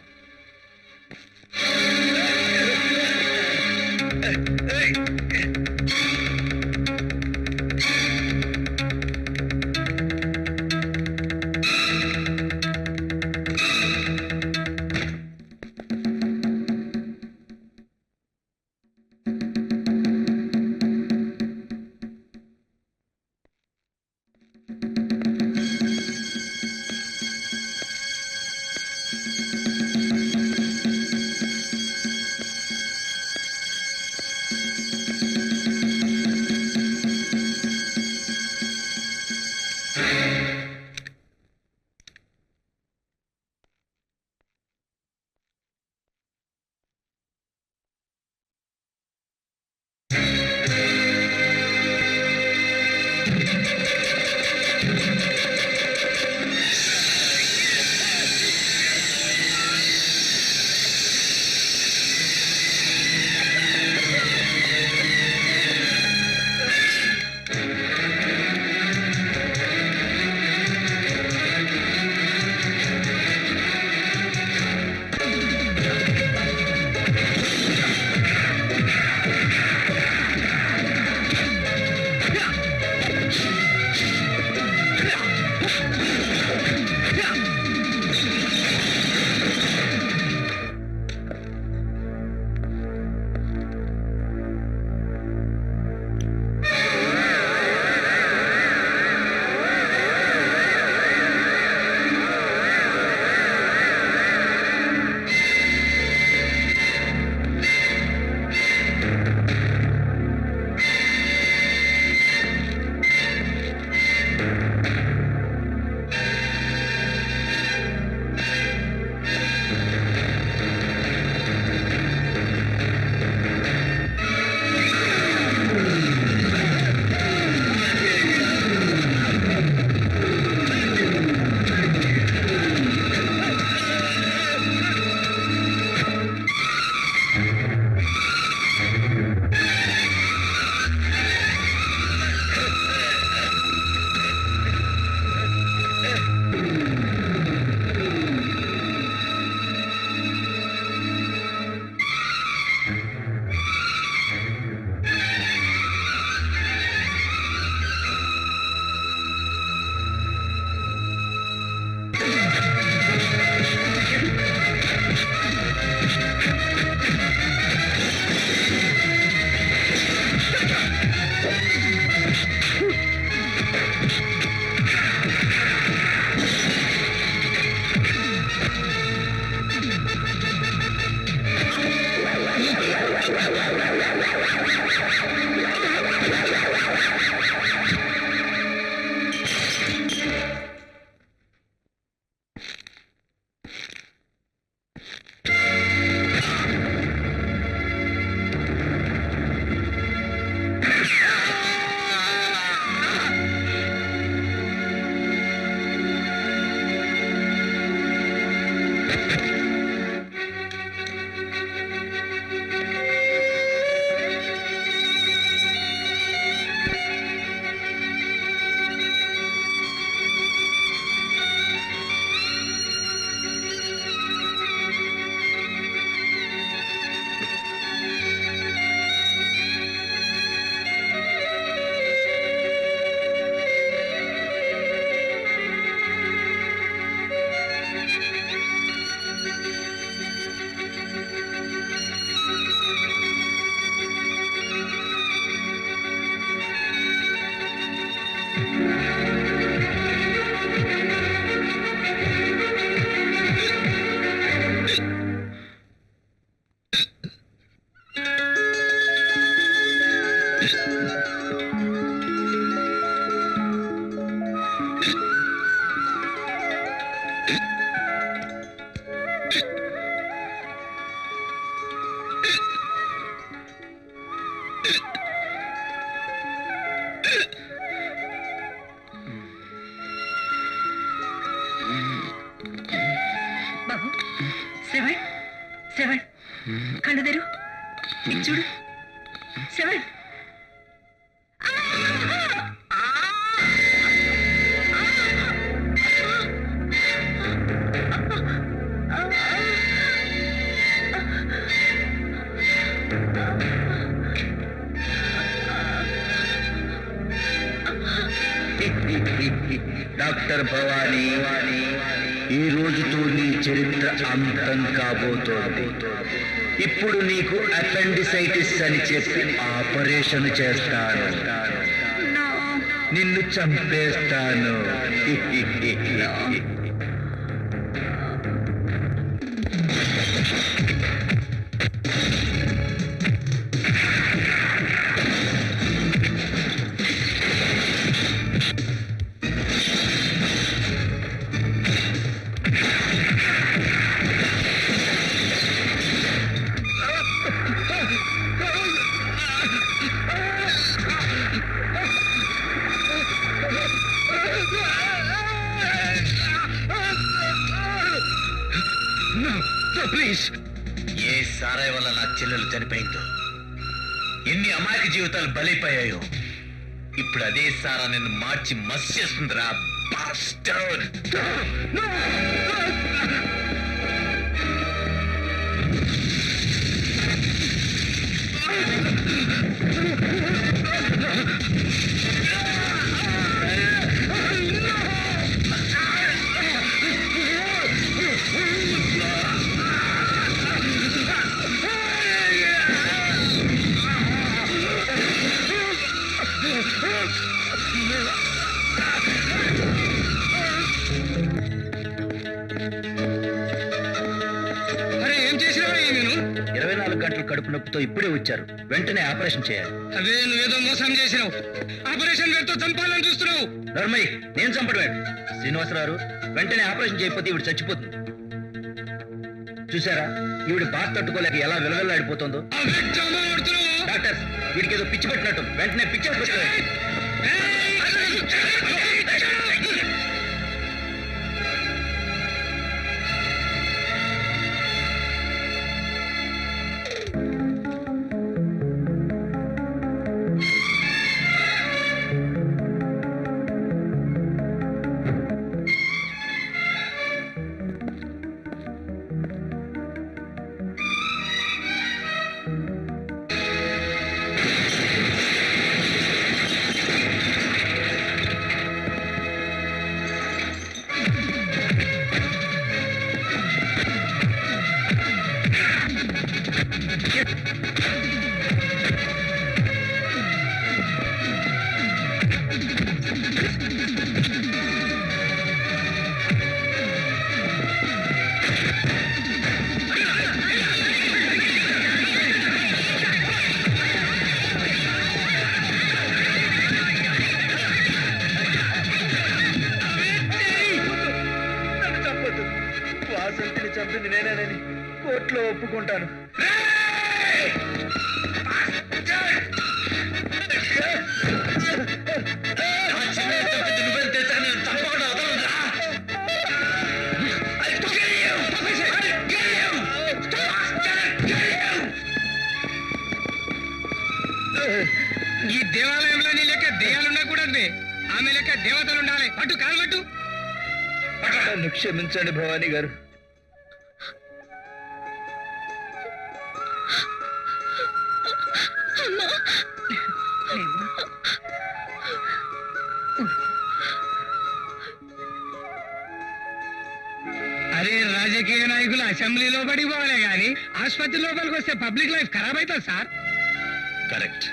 బాబు శ్రవణ్ శ్రవణ్ కళ్ళు తెరు ఇటు చూడు శ్రవణ్ డాక్టర్ భవానీ, ఈ రోజుతో నీ చరిత్ర అంతం కాబోతోంది. ఇప్పుడు నీకు అపెండిసైటిస్ అని చెప్పి ఆపరేషన్ చేస్తాను. నిన్ను చంపేస్తాను. ప్లీజ్. ఏ సారాయి వల్ల నా చెల్లెలు చనిపోయిందో, ఎన్ని అమాయక జీవితాలు బలైపోయాయో, ఇప్పుడు అదే సారా నిన్ను మార్చి మస్ చేస్తుందిరా బాస్టర్డ్. అరే ఏం చేసినావా నేను? 24 గంటలు కడుపు నొప్పితో ఇప్పుడే వచ్చారు, వెంటనే ఆపరేషన్ చేయాలి. అవే నువ్వేదో మోసం చేసినావు. ఆపరేషన్ పేరుతో చంపాలని చూస్తున్నావు. నర్మయ్య, నేను చంపడమేడు. శ్రీనివాసరావు, వెంటనే ఆపరేషన్ చేయకపోతే ఈవిడ చచ్చిపోతుంది. చూసారా ఈవిడ బాధ తట్టుకోలేక ఎలా విలవిల్లాడిపోతుందో. అవే డ్రామా ఆడుతున్నావు. డాక్టర్స్, వీడికి ఏదో పిచ్చి పెట్టినట్టు, వెంటనే పిచ్చి ఆసుపత్రి. అనుకుంటాను. ఈ దేవాలయంలో నీ లెక్క దెయ్యాలు ఉండకూడదు, ఆమె లెక్క దేవతలు ఉండాలి. పట్టు కాలు పట్టు. నన్ను క్షమించండి భవానీ గారు. అరే రాజకీయ నాయకులు అసెంబ్లీలో పడిపోవాలి కానీ ఆసుపత్రి లోపలికి వస్తే పబ్లిక్ లైఫ్ ఖరాబ్ అవుతుంది సార్. కరెక్ట్.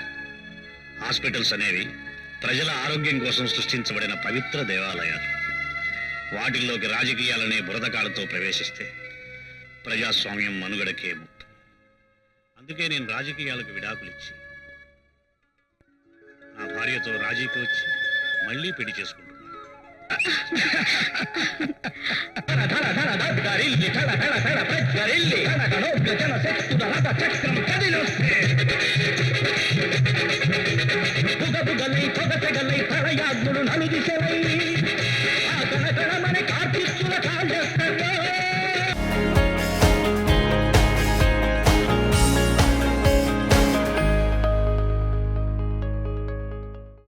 హాస్పిటల్స్ అనేవి ప్రజల ఆరోగ్యం కోసం సృష్టించబడిన పవిత్ర దేవాలయాలు. వాటిల్లోకి రాజకీయాలనే బురదకాలతో ప్రవేశిస్తే ప్రజాస్వామ్యం మనుగడకే ముప్పు. అందుకే నేను రాజకీయాలకు విడాకులిచ్చి నా భార్యతో రాజీకి వచ్చి మళ్ళీ పెళ్లి చేసుకుంటున్నాను. పొగబుగలై పొగసగలై ప్రళయాగ్నులు నలుదిశల